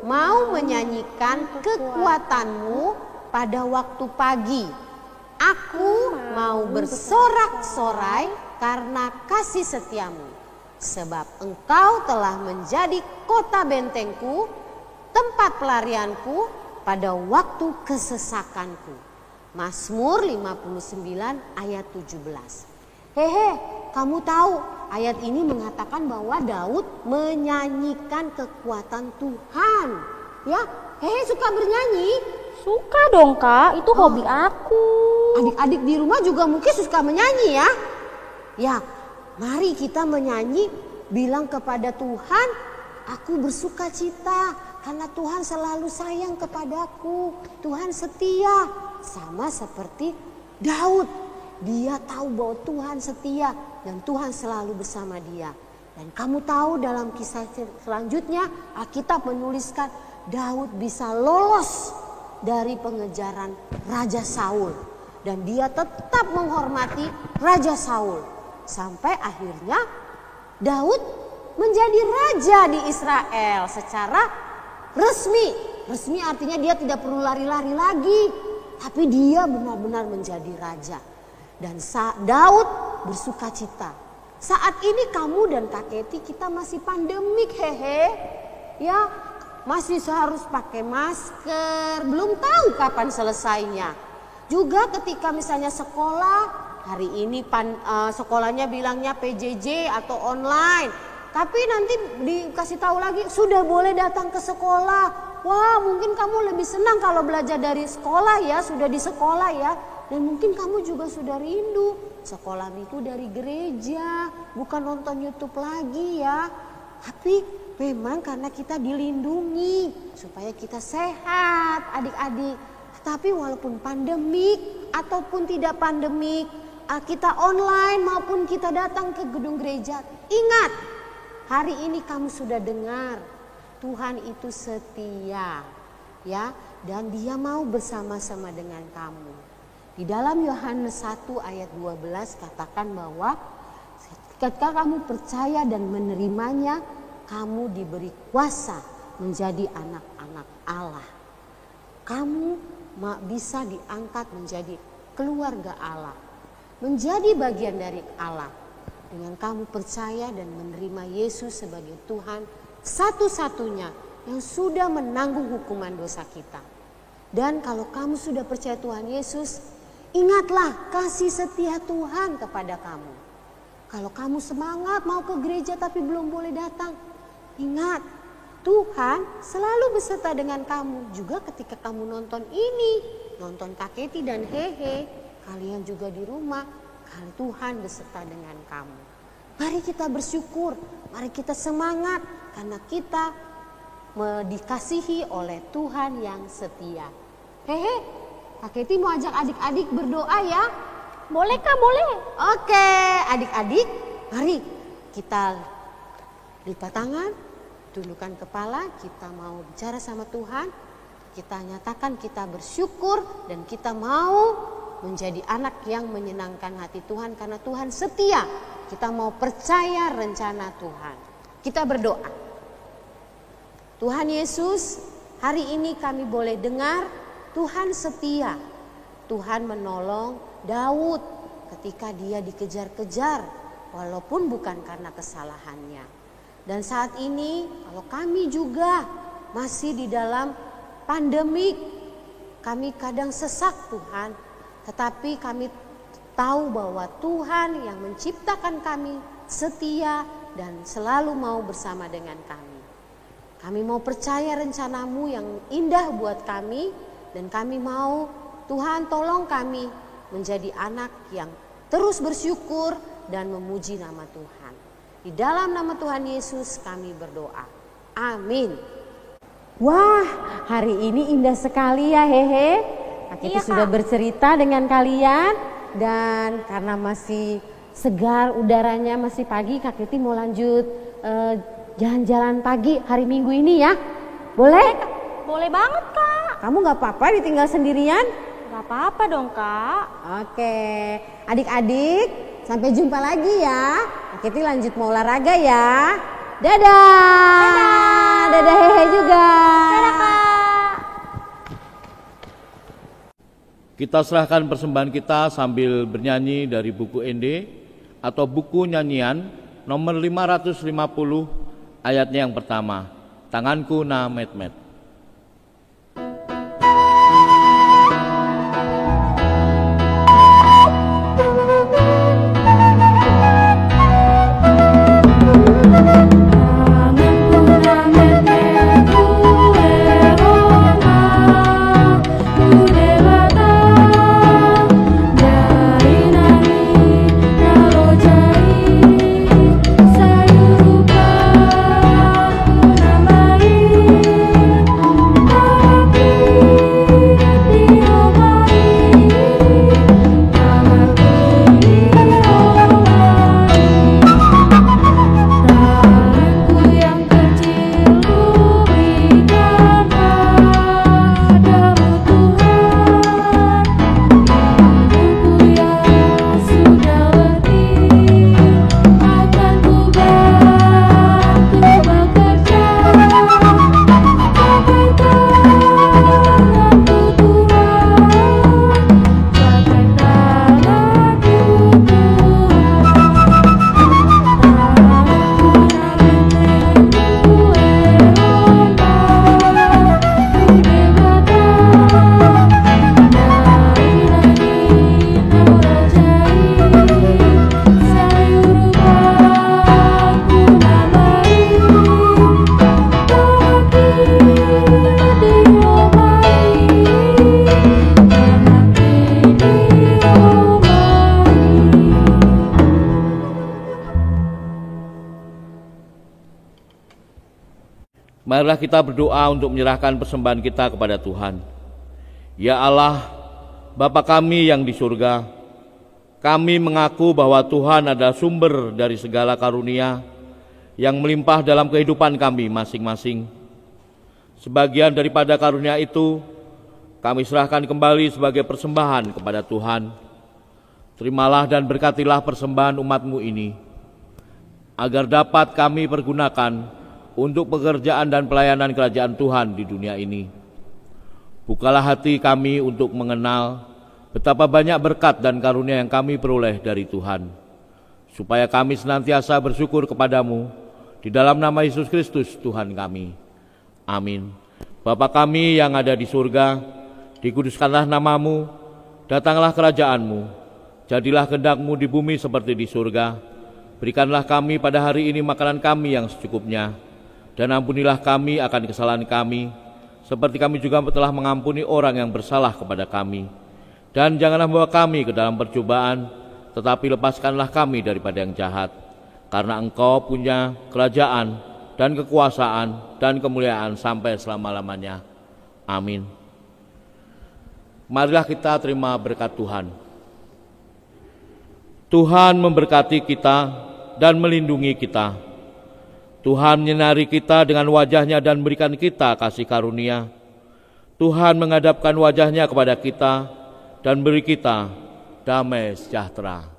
mau menyanyikan kekuatanmu pada waktu pagi. Aku mau bersorak-sorai karena kasih setiamu. Sebab engkau telah menjadi kota bentengku, tempat pelarianku pada waktu kesesakanku. Mazmur 59 ayat 17. Kamu tahu ayat ini mengatakan bahwa Daud menyanyikan kekuatan Tuhan. Ya, suka bernyanyi? Suka dong Kak, itu hobi aku. Adik-adik di rumah juga mungkin suka menyanyi ya. Ya, mari kita menyanyi, bilang kepada Tuhan, aku bersuka cita karena Tuhan selalu sayang kepadaku. Tuhan setia, sama seperti Daud. Dia tahu bahwa Tuhan setia dan Tuhan selalu bersama dia. Dan kamu tahu dalam kisah selanjutnya Alkitab menuliskan Daud bisa lolos dari pengejaran Raja Saul. Dan dia tetap menghormati Raja Saul. Sampai akhirnya Daud menjadi raja di Israel secara resmi. Resmi artinya dia tidak perlu lari-lari lagi. Tapi dia benar-benar menjadi raja. Dan Daud bersuka cita. Saat ini kamu dan Kak Keti kita masih pandemik ya, masih harus pakai masker, belum tahu kapan selesainya. Juga ketika misalnya sekolah, hari ini sekolahnya bilangnya PJJ atau online. Tapi nanti dikasih tahu lagi sudah boleh datang ke sekolah. Wah, mungkin kamu lebih senang kalau belajar dari sekolah ya, sudah di sekolah ya. Dan mungkin kamu juga sudah rindu sekolah minggu dari gereja, bukan nonton YouTube lagi ya. Tapi memang karena kita dilindungi supaya kita sehat adik-adik. Tapi walaupun pandemik ataupun tidak pandemik, kita online maupun kita datang ke gedung gereja, ingat hari ini kamu sudah dengar Tuhan itu setia, ya, dan Dia mau bersama-sama dengan kamu. Di dalam Yohanes 1 ayat 12 katakan bahwa ketika kamu percaya dan menerimanya, kamu diberi kuasa menjadi anak-anak Allah. Kamu bisa diangkat menjadi keluarga Allah, menjadi bagian dari Allah. Dengan kamu percaya dan menerima Yesus sebagai Tuhan satu-satunya yang sudah menanggung hukuman dosa kita. Dan kalau kamu sudah percaya Tuhan Yesus, ingatlah kasih setia Tuhan kepada kamu. Kalau kamu semangat mau ke gereja tapi belum boleh datang, ingat Tuhan selalu beserta dengan kamu. Juga ketika kamu nonton ini, nonton Kaketi dan Hehe, kalian juga di rumah, Tuhan beserta dengan kamu. Mari kita bersyukur, mari kita semangat karena kita dikasihi oleh Tuhan yang setia. Hehe, Kaketi mau ajak adik-adik berdoa ya? Boleh Kak, boleh. Oke, adik-adik, mari kita lipat tangan, tundukkan kepala, kita mau bicara sama Tuhan. Kita nyatakan kita bersyukur dan kita mau menjadi anak yang menyenangkan hati Tuhan karena Tuhan setia. Kita mau percaya rencana Tuhan. Kita berdoa. Tuhan Yesus, hari ini kami boleh dengar Tuhan setia. Tuhan menolong Daud ketika dia dikejar-kejar walaupun bukan karena kesalahannya. Dan saat ini kalau kami juga masih di dalam pandemik, kami kadang sesak Tuhan, tetapi kami tahu bahwa Tuhan yang menciptakan kami setia dan selalu mau bersama dengan kami. Kami mau percaya rencanamu yang indah buat kami dan kami mau Tuhan tolong kami menjadi anak yang terus bersyukur dan memuji nama Tuhan. Di dalam nama Tuhan Yesus kami berdoa. Amin. Wah, hari ini indah sekali ya Hehe. Kaketi sudah bercerita dengan kalian. Dan karena masih segar udaranya, masih pagi, Kaketi mau lanjut jalan-jalan pagi hari Minggu ini ya. Boleh? Boleh banget Kak. Kamu gak apa-apa ditinggal sendirian? Gak apa-apa dong Kak. Oke, adik-adik sampai jumpa lagi ya. Kaketi lanjut mau olahraga ya. Dadah. Dadah. Dadah Hehe juga. Dadah Kak. Kita serahkan persembahan kita sambil bernyanyi dari buku Ende atau buku nyanyian nomor 550 ayatnya yang pertama. Tanganku na met-met. Marilah kita berdoa untuk menyerahkan persembahan kita kepada Tuhan. Ya Allah, Bapa kami yang di surga, kami mengaku bahwa Tuhan adalah sumber dari segala karunia yang melimpah dalam kehidupan kami masing-masing. Sebagian daripada karunia itu kami serahkan kembali sebagai persembahan kepada Tuhan. Terimalah dan berkatilah persembahan umat-Mu ini, agar dapat kami pergunakan untuk pekerjaan dan pelayanan kerajaan Tuhan di dunia ini. Bukalah hati kami untuk mengenal betapa banyak berkat dan karunia yang kami peroleh dari Tuhan, supaya kami senantiasa bersyukur kepadamu di dalam nama Yesus Kristus Tuhan kami. Amin. Bapa kami yang ada di surga, dikuduskanlah namamu, datanglah kerajaanmu, jadilah kehendak-Mu di bumi seperti di surga. Berikanlah kami pada hari ini makanan kami yang secukupnya, dan ampunilah kami akan kesalahan kami, seperti kami juga telah mengampuni orang yang bersalah kepada kami. Dan janganlah membawa kami ke dalam percobaan, tetapi lepaskanlah kami daripada yang jahat. Karena Engkau punya kerajaan dan kekuasaan dan kemuliaan sampai selama-lamanya. Amin. Marilah kita terima berkat Tuhan. Tuhan memberkati kita dan melindungi kita. Tuhan menyinari kita dengan wajah-Nya dan memberikan kita kasih karunia. Tuhan menghadapkan wajah-Nya kepada kita dan beri kita damai sejahtera.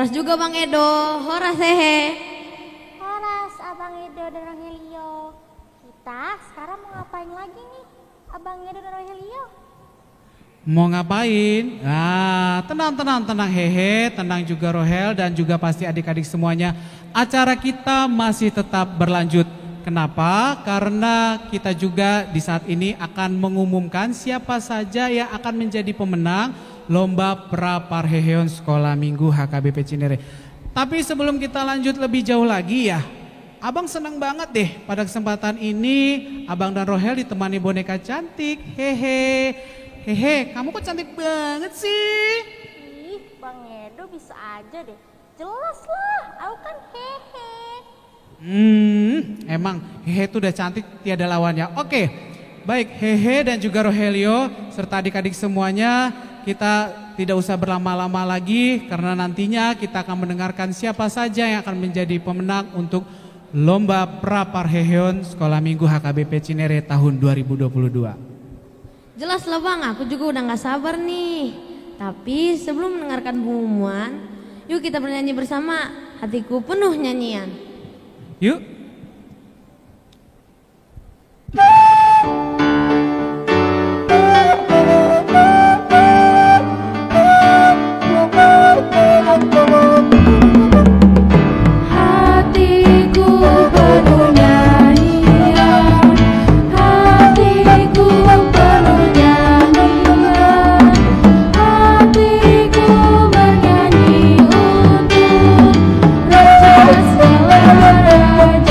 Horas juga Bang Edo, horas hehe. Horas Abang Edo dan Rogelio. Kita sekarang mau ngapain lagi nih Abang Edo dan Rogelio? Mau ngapain? Nah, tenang hehe, tenang juga Rohel dan juga pasti adik-adik semuanya. Acara kita masih tetap berlanjut. Kenapa? Karena kita juga di saat ini akan mengumumkan siapa saja yang akan menjadi pemenang Lomba Praparheheon Sekolah Minggu HKBP Cinere. Tapi sebelum kita lanjut lebih jauh lagi ya, Abang senang banget deh pada kesempatan ini Abang dan Rohel ditemani boneka cantik. Hehe, kamu kok cantik banget sih? Ih, Bang Edo bisa aja deh. Jelas lah, aku kan hehe. Emang hehe tuh udah cantik tiada lawannya. Oke, baik Hehe dan juga Rogelio serta adik-adik semuanya, kita tidak usah berlama-lama lagi karena nantinya kita akan mendengarkan siapa saja yang akan menjadi pemenang untuk Lomba Praparheheon Sekolah Minggu HKBP Cinere tahun 2022. Jelas lah Bang, aku juga udah gak sabar nih. Tapi sebelum mendengarkan pengumuman, yuk kita bernyanyi bersama, hatiku penuh nyanyian. Yuk. Raja segala raja.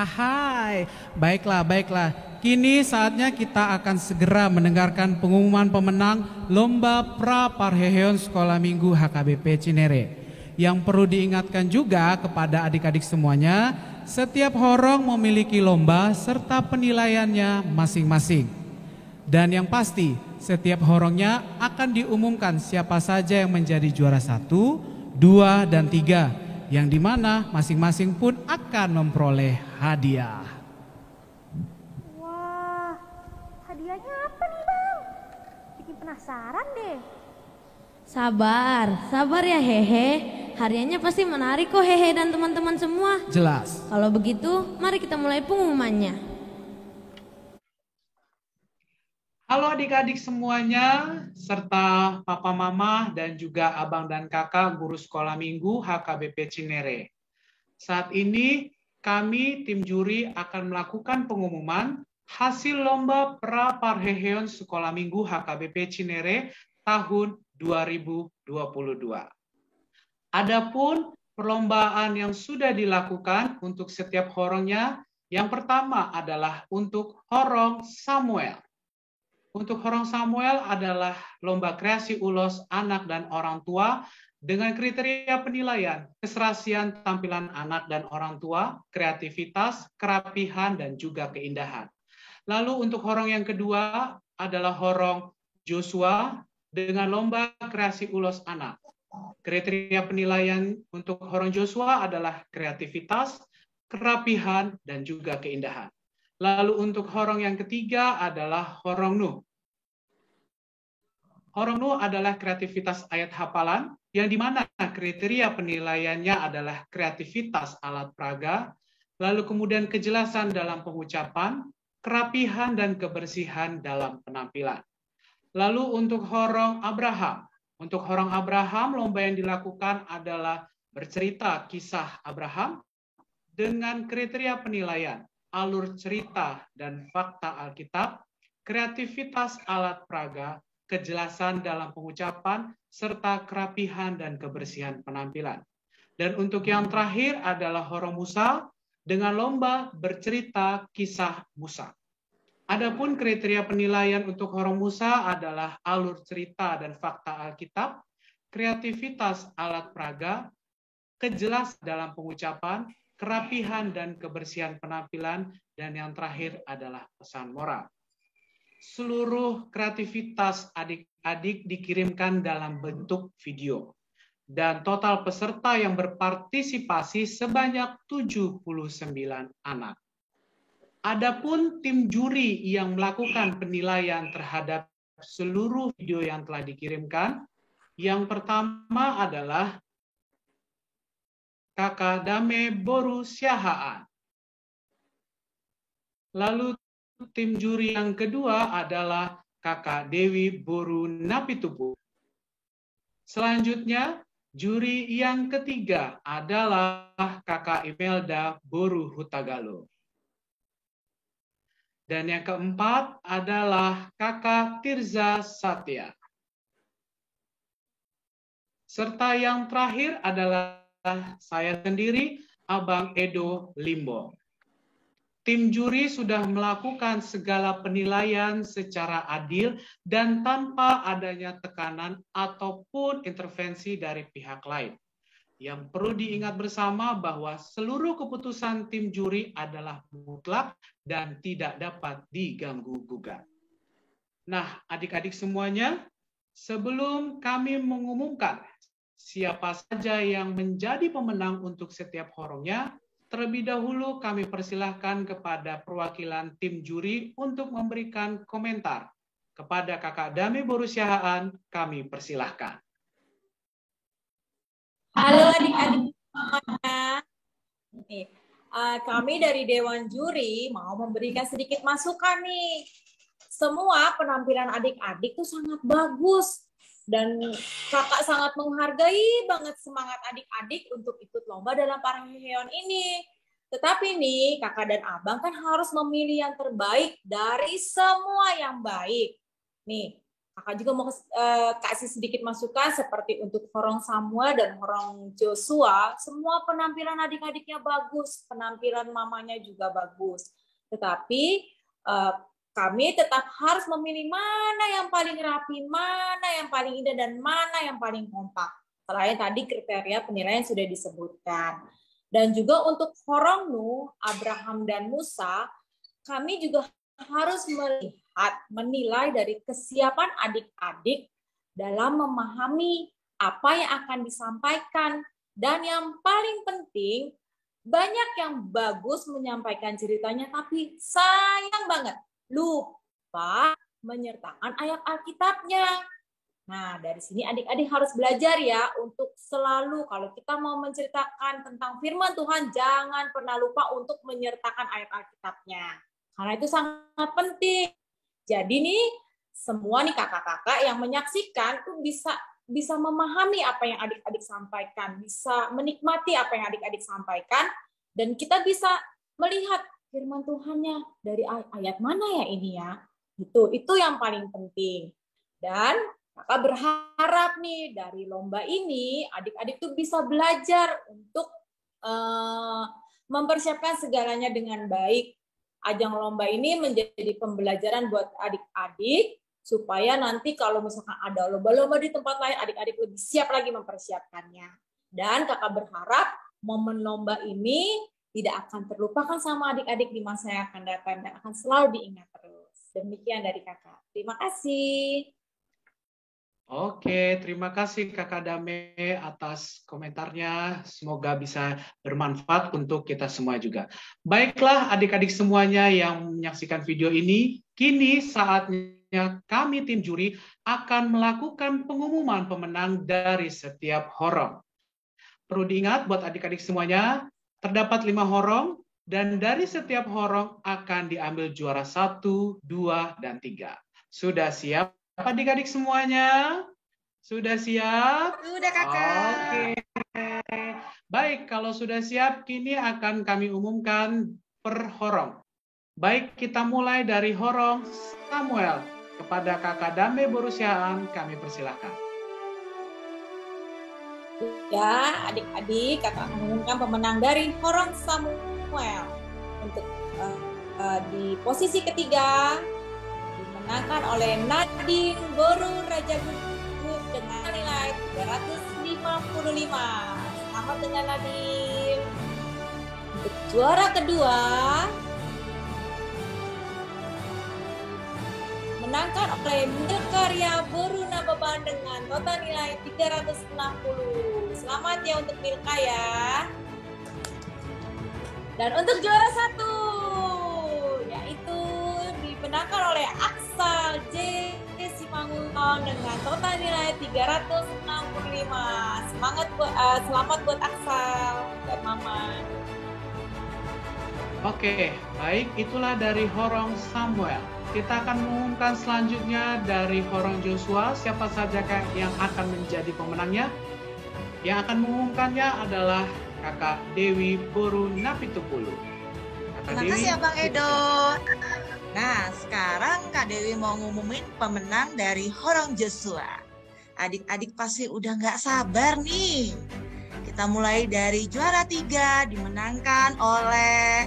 Hai, baiklah. Kini saatnya kita akan segera mendengarkan pengumuman pemenang Lomba Pra Parheheon Sekolah Minggu HKBP Cinere. Yang perlu diingatkan juga kepada adik-adik semuanya, setiap horong memiliki lomba serta penilaiannya masing-masing. Dan yang pasti, setiap horongnya akan diumumkan siapa saja yang menjadi juara 1, 2, dan 3, yang dimana masing-masing pun akan memperoleh hadiah. Wah, hadiahnya apa nih Bang? Bikin penasaran deh. Sabar ya Hehe. Hariannya pasti menarik kok Hehe dan teman-teman semua. Jelas. Kalau begitu, mari kita mulai pengumumannya. Halo adik-adik semuanya, serta papa mama dan juga abang dan kakak guru sekolah minggu HKBP Cinere. Saat ini kami tim juri akan melakukan pengumuman hasil lomba Pra Parheheon Sekolah Minggu HKBP Cinere tahun 2022. Adapun perlombaan yang sudah dilakukan untuk setiap horongnya, yang pertama adalah untuk horong Samuel. Untuk horong Samuel adalah lomba kreasi ulos anak dan orang tua dengan kriteria penilaian, keserasian tampilan anak dan orang tua, kreativitas, kerapihan, dan juga keindahan. Lalu untuk horong yang kedua adalah horong Joshua dengan lomba kreasi ulos anak. Kriteria penilaian untuk horong Joshua adalah kreativitas, kerapihan, dan juga keindahan. Lalu untuk horong yang ketiga adalah horong Nuh. Horong Nuh adalah kreativitas ayat hafalan, yang dimana kriteria penilaiannya adalah kreativitas alat peraga, lalu kemudian kejelasan dalam pengucapan, kerapihan dan kebersihan dalam penampilan. Lalu untuk horong Abraham. Untuk horong Abraham, lomba yang dilakukan adalah bercerita kisah Abraham dengan kriteria penilaian, alur cerita dan fakta Alkitab, kreativitas alat peraga, kejelasan dalam pengucapan, serta kerapihan dan kebersihan penampilan. Dan untuk yang terakhir adalah horong Musa dengan lomba bercerita kisah Musa. Adapun kriteria penilaian untuk horong Musa adalah alur cerita dan fakta Alkitab, kreativitas alat peraga, kejelasan dalam pengucapan, kerapihan dan kebersihan penampilan, dan yang terakhir adalah pesan moral. Seluruh kreativitas adik-adik dikirimkan dalam bentuk video. Dan total peserta yang berpartisipasi sebanyak 79 anak. Adapun tim juri yang melakukan penilaian terhadap seluruh video yang telah dikirimkan, yang pertama adalah Kakak Dame Boru Siahaan. Lalu tim juri yang kedua adalah Kakak Dewi Boru Napitupu. Selanjutnya, juri yang ketiga adalah Kakak Imelda Boru Hutagalo. Dan yang keempat adalah Kakak Tirza Satya. Serta yang terakhir adalah saya sendiri, Abang Edo Limbo. Tim juri sudah melakukan segala penilaian secara adil dan tanpa adanya tekanan ataupun intervensi dari pihak lain. Yang perlu diingat bersama bahwa seluruh keputusan tim juri adalah mutlak dan tidak dapat diganggu-gugat. Nah, adik-adik semuanya, sebelum kami mengumumkan siapa saja yang menjadi pemenang untuk setiap horongnya, terlebih dahulu kami persilahkan kepada perwakilan tim juri untuk memberikan komentar. Kepada Kakak Dame Boru Siahaan, kami persilahkan. Halo adik-adik semuanya. Kami dari Dewan Juri mau memberikan sedikit masukan nih. Semua penampilan adik-adik tuh sangat bagus. Dan kakak sangat menghargai banget semangat adik-adik untuk ikut lomba dalam Parheheon ini. Tetapi nih, kakak dan abang kan harus memilih yang terbaik dari semua yang baik. Nih, Kakak juga mau kasih sedikit masukan seperti untuk Horong Samuel dan Horong Joshua, semua penampilan adik-adiknya bagus, penampilan mamanya juga bagus. Tetapi kami tetap harus memilih mana yang paling rapi, mana yang paling indah, dan mana yang paling kompak. Selain tadi kriteria penilaian sudah disebutkan. Dan juga untuk Horong Nuh, Abraham, dan Musa, kami juga harus menilai dari kesiapan adik-adik dalam memahami apa yang akan disampaikan. Dan yang paling penting, banyak yang bagus menyampaikan ceritanya, tapi sayang banget lupa menyertakan ayat Alkitabnya. Nah, dari sini adik-adik harus belajar ya untuk selalu kalau kita mau menceritakan tentang firman Tuhan, jangan pernah lupa untuk menyertakan ayat Alkitabnya. Karena itu sangat penting. Jadi nih, semua nih kakak-kakak yang menyaksikan tuh bisa memahami apa yang adik-adik sampaikan, bisa menikmati apa yang adik-adik sampaikan, dan kita bisa melihat firman Tuhannya dari ayat mana ya ini ya. Itu yang paling penting. Dan kakak berharap nih dari lomba ini adik-adik tuh bisa belajar untuk mempersiapkan segalanya dengan baik. Ajang lomba ini menjadi pembelajaran buat adik-adik supaya nanti kalau misalkan ada lomba-lomba di tempat lain, adik-adik lebih siap lagi mempersiapkannya. Dan kakak berharap momen lomba ini tidak akan terlupakan sama adik-adik di masa yang akan datang dan akan selalu diingat terus. Demikian dari kakak. Terima kasih. Oke, terima kasih Kakak Dame atas komentarnya. Semoga bisa bermanfaat untuk kita semua juga. Baiklah adik-adik semuanya yang menyaksikan video ini, kini saatnya kami tim juri akan melakukan pengumuman pemenang dari setiap horong. Perlu diingat buat adik-adik semuanya, terdapat 5 horong dan dari setiap horong akan diambil juara 1, 2, dan 3. Sudah siap adik-adik semuanya? Sudah siap? Sudah kakak. Oke. Baik, kalau sudah siap, kini akan kami umumkan per horong. Baik, kita mulai dari horong Samuel. Kepada kakak Dame Borusiaan, kami persilahkan. Ya, adik-adik, kakak akan mengumumkan pemenang dari horong Samuel. Untuk di posisi ketiga, dimenangkan oleh Nadine Boru Raja Guguk dengan nilai 355. Selamat dengan Nadine. Untuk juara kedua, menangkan oleh Milkarya Boru Nababan dengan total nilai 360. Selamat ya untuk Milka ya. Dan untuk juara satu, yaitu dimenangkan oleh Aksal J. Simangun dengan total nilai 365. Selamat buat Aksal dan Mama. Oke, baik, itulah dari horong Samuel. Kita akan mengumumkan selanjutnya dari horong Joshua, siapa saja yang akan menjadi pemenangnya. Yang akan mengumumkannya adalah Kakak Dewi Boru Napitupulu. Terima kasih Abang Edo. Nah, sekarang Kak Dewi mau ngumumin pemenang dari horong Joshua. Adik-adik pasti udah nggak sabar nih. Kita mulai dari juara 3, dimenangkan oleh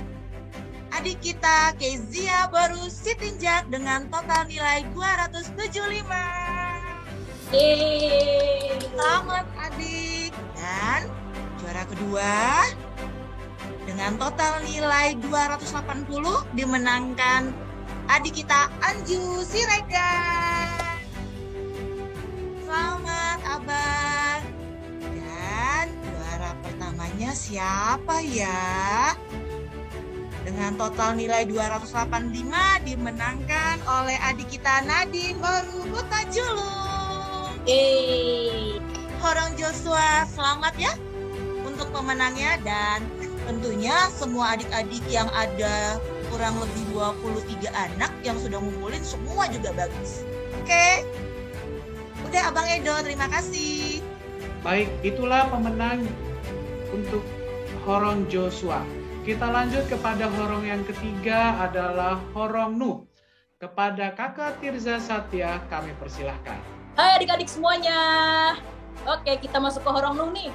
adik kita Kezia Boru Sitinjak dengan total nilai 275. Selamat adik. Dan juara kedua dengan total nilai 280 dimenangkan adik kita Anju Siregar. Selamat Abang. Dan juara pertamanya siapa ya? Dengan total nilai 285 dimenangkan oleh adik kita Nadine Boru Hutajulung. Horong Joshua, selamat ya untuk pemenangnya, dan tentunya semua adik-adik yang ada kurang lebih 23 anak yang sudah ngumpulin semua juga bagus. Oke. Udah Abang Edo, terima kasih. Baik, itulah pemenang untuk horong Joshua. Kita lanjut kepada horong yang ketiga adalah horong Nuh. Kepada Kakak Tirza Satya kami persilahkan. Hai adik-adik semuanya. Oke, kita masuk ke Horong Nung nih.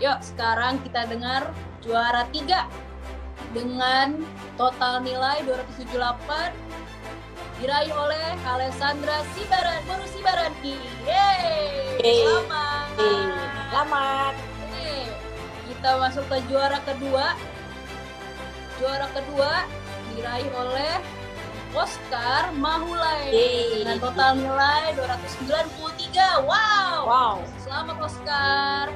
Yuk, sekarang kita dengar juara 3 dengan total nilai 278 diraih oleh Alessandra Sibaran, Boru Sibarani. Yeay! Selamat. Selamat. Oke, kita masuk ke juara kedua. Juara kedua diraih oleh Oscar Mahulai dengan total nilai 293. Wow. Selamat Oscar.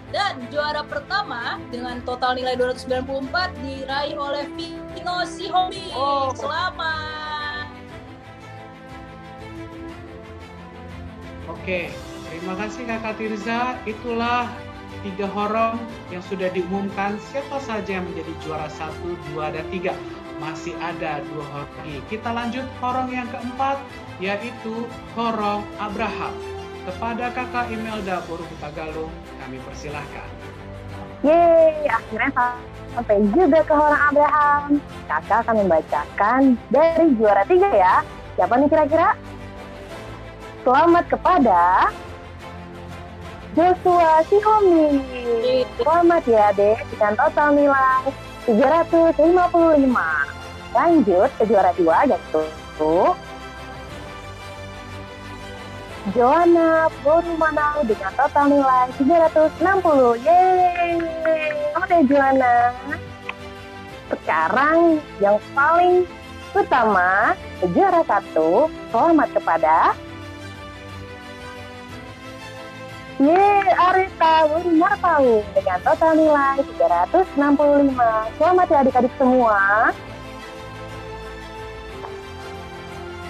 Dan juara pertama dengan total nilai 294 diraih oleh Vino Sihomi. Selamat. Oke, terima kasih Kakak Tirza. Itulah 3 horong yang sudah diumumkan siapa saja yang menjadi juara 1, 2, dan 3. Masih ada 2 horong lagi. Kita lanjut horong yang keempat, yaitu horong Abraham. Kepada Kakak Imelda Boru Tagalung, kami persilahkan. Yeay, akhirnya sampai juga ke horong Abraham. Kakak akan membacakan dari juara 3 ya. Siapa nih kira-kira? Selamat kepada Joshua Sihomi. Selamat ya Dek, dengan total nilai 355. Lanjut ke juara 2 yaitu Joanna Borumanau dengan total nilai 360. Yeay! Selamat ya Joanna. Sekarang yang paling utama, juara 1, selamat kepada Arita Borumarpau dengan total nilai 365. Selamat ya adik-adik semua.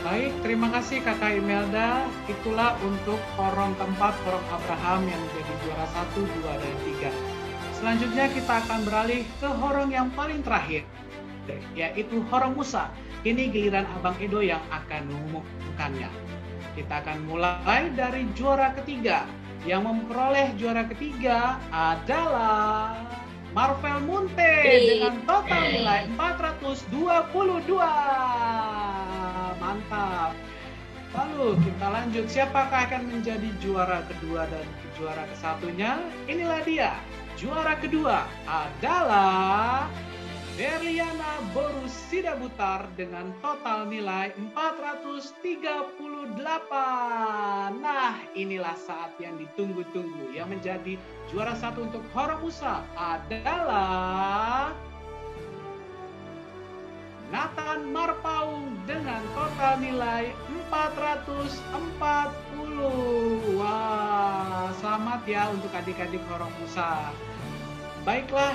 Baik, terima kasih Kakak Imelda. Itulah untuk horong keempat, horong Abraham yang menjadi juara 1, 2, dan 3. Selanjutnya kita akan beralih ke horong yang paling terakhir, yaitu horong Musa. Ini giliran Abang Edo yang akan mengumumkannya. Kita akan mulai dari juara ketiga. Yang memperoleh juara ketiga adalah Marvel Munte dengan total nilai 422. Mantap. Lalu kita lanjut, siapakah akan menjadi juara kedua dan juara kesatunya? Inilah dia. Juara kedua adalah Berliana Boru Sidabutar dengan total nilai 438. Nah, inilah saat yang ditunggu-tunggu. Yang menjadi juara 1 untuk horong Musa adalah Nathan Marpaung dengan total nilai 440. Wah, selamat ya untuk adik-adik horong Musa. Baiklah,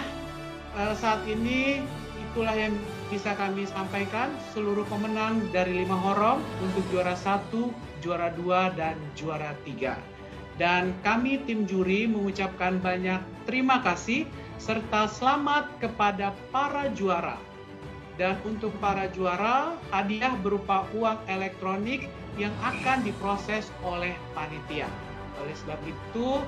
saat ini itulah yang bisa kami sampaikan, seluruh pemenang dari 5 horong untuk juara 1, juara 2, dan juara 3. Dan kami tim juri mengucapkan banyak terima kasih serta selamat kepada para juara. Dan untuk para juara, hadiah berupa uang elektronik yang akan diproses oleh panitia. Oleh sebab itu,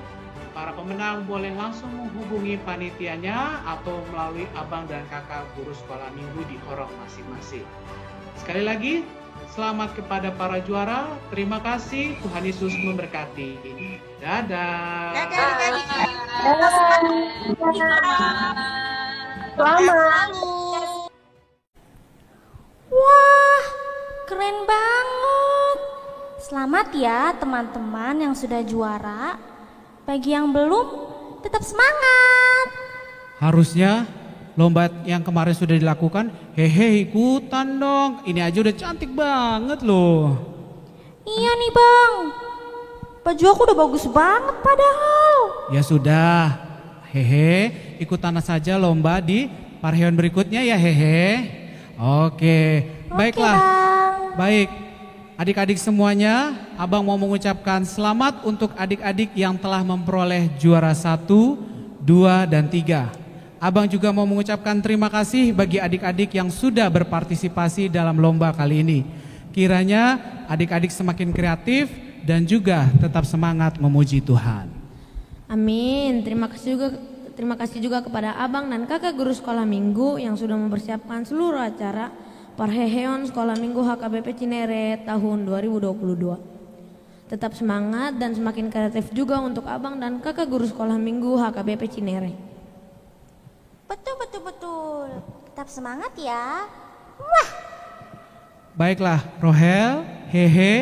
para pemenang boleh langsung menghubungi panitianya atau melalui abang dan kakak guru sekolah minggu di horong masing-masing. Sekali lagi, selamat kepada para juara. Terima kasih. Tuhan Yesus memberkati. Dadah. Selamat. Wah, keren banget. Selamat ya teman-teman yang sudah juara. Bagi yang belum, tetap semangat. Harusnya lomba yang kemarin sudah dilakukan, hehe ikutan dong. Ini aja udah cantik banget loh. Iya nih bang, baju aku udah bagus banget padahal. Ya sudah, hehe ikutan saja lomba di parheon berikutnya ya hehe. Oke, baiklah. Baik. Adik-adik semuanya, abang mau mengucapkan selamat untuk adik-adik yang telah memperoleh juara 1, 2, dan 3. Abang juga mau mengucapkan terima kasih bagi adik-adik yang sudah berpartisipasi dalam lomba kali ini. Kiranya adik-adik semakin kreatif dan juga tetap semangat memuji Tuhan. Amin. Terima kasih juga kepada abang dan kakak guru sekolah minggu yang sudah mempersiapkan seluruh acara Parheheon Sekolah Minggu HKBP Cinere tahun 2022. Tetap semangat dan semakin kreatif juga untuk abang dan kakak guru Sekolah Minggu HKBP Cinere. Betul. Tetap semangat ya. Wah. Baiklah, Rohel, Hehe,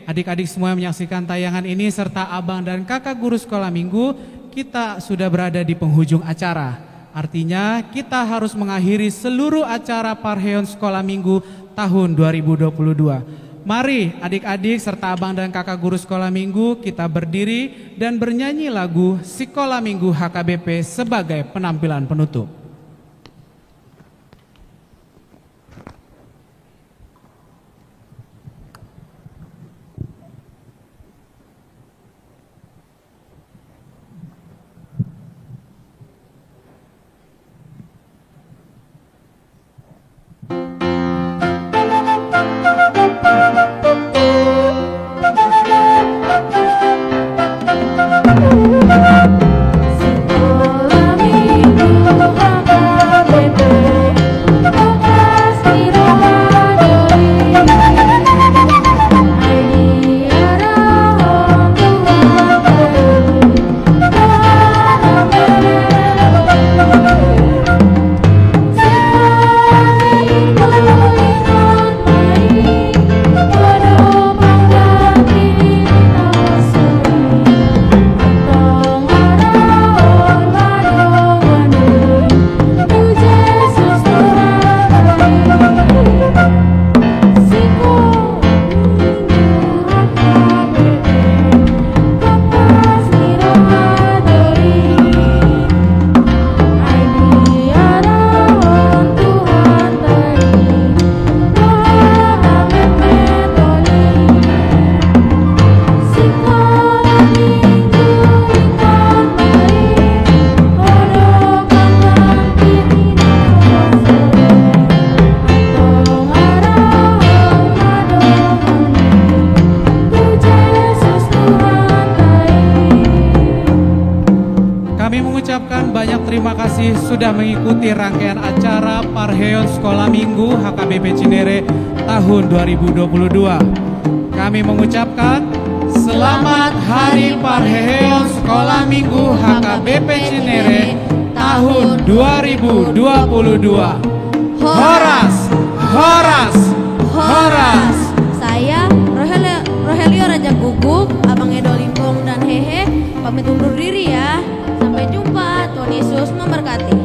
adik-adik semua yang menyaksikan tayangan ini serta abang dan kakak guru Sekolah Minggu, kita sudah berada di penghujung acara. Artinya kita harus mengakhiri seluruh acara Parheon Sekolah Minggu tahun 2022. Mari adik-adik serta abang dan kakak guru Sekolah Minggu kita berdiri dan bernyanyi lagu Sekolah Minggu HKBP sebagai penampilan penutup. Terima kasih sudah mengikuti rangkaian acara Parheon Sekolah Minggu HKBP Cinere tahun 2022. Kami mengucapkan Selamat Hari Parheon Sekolah Minggu HKBP Cinere tahun 2022. Horas, horas, horas. Saya Rohelio Raja Gugup, Abang Edo Limpong dan Hehe pamit undur diri ya. Sampai jumpa, Tuhan Yesus memberkati.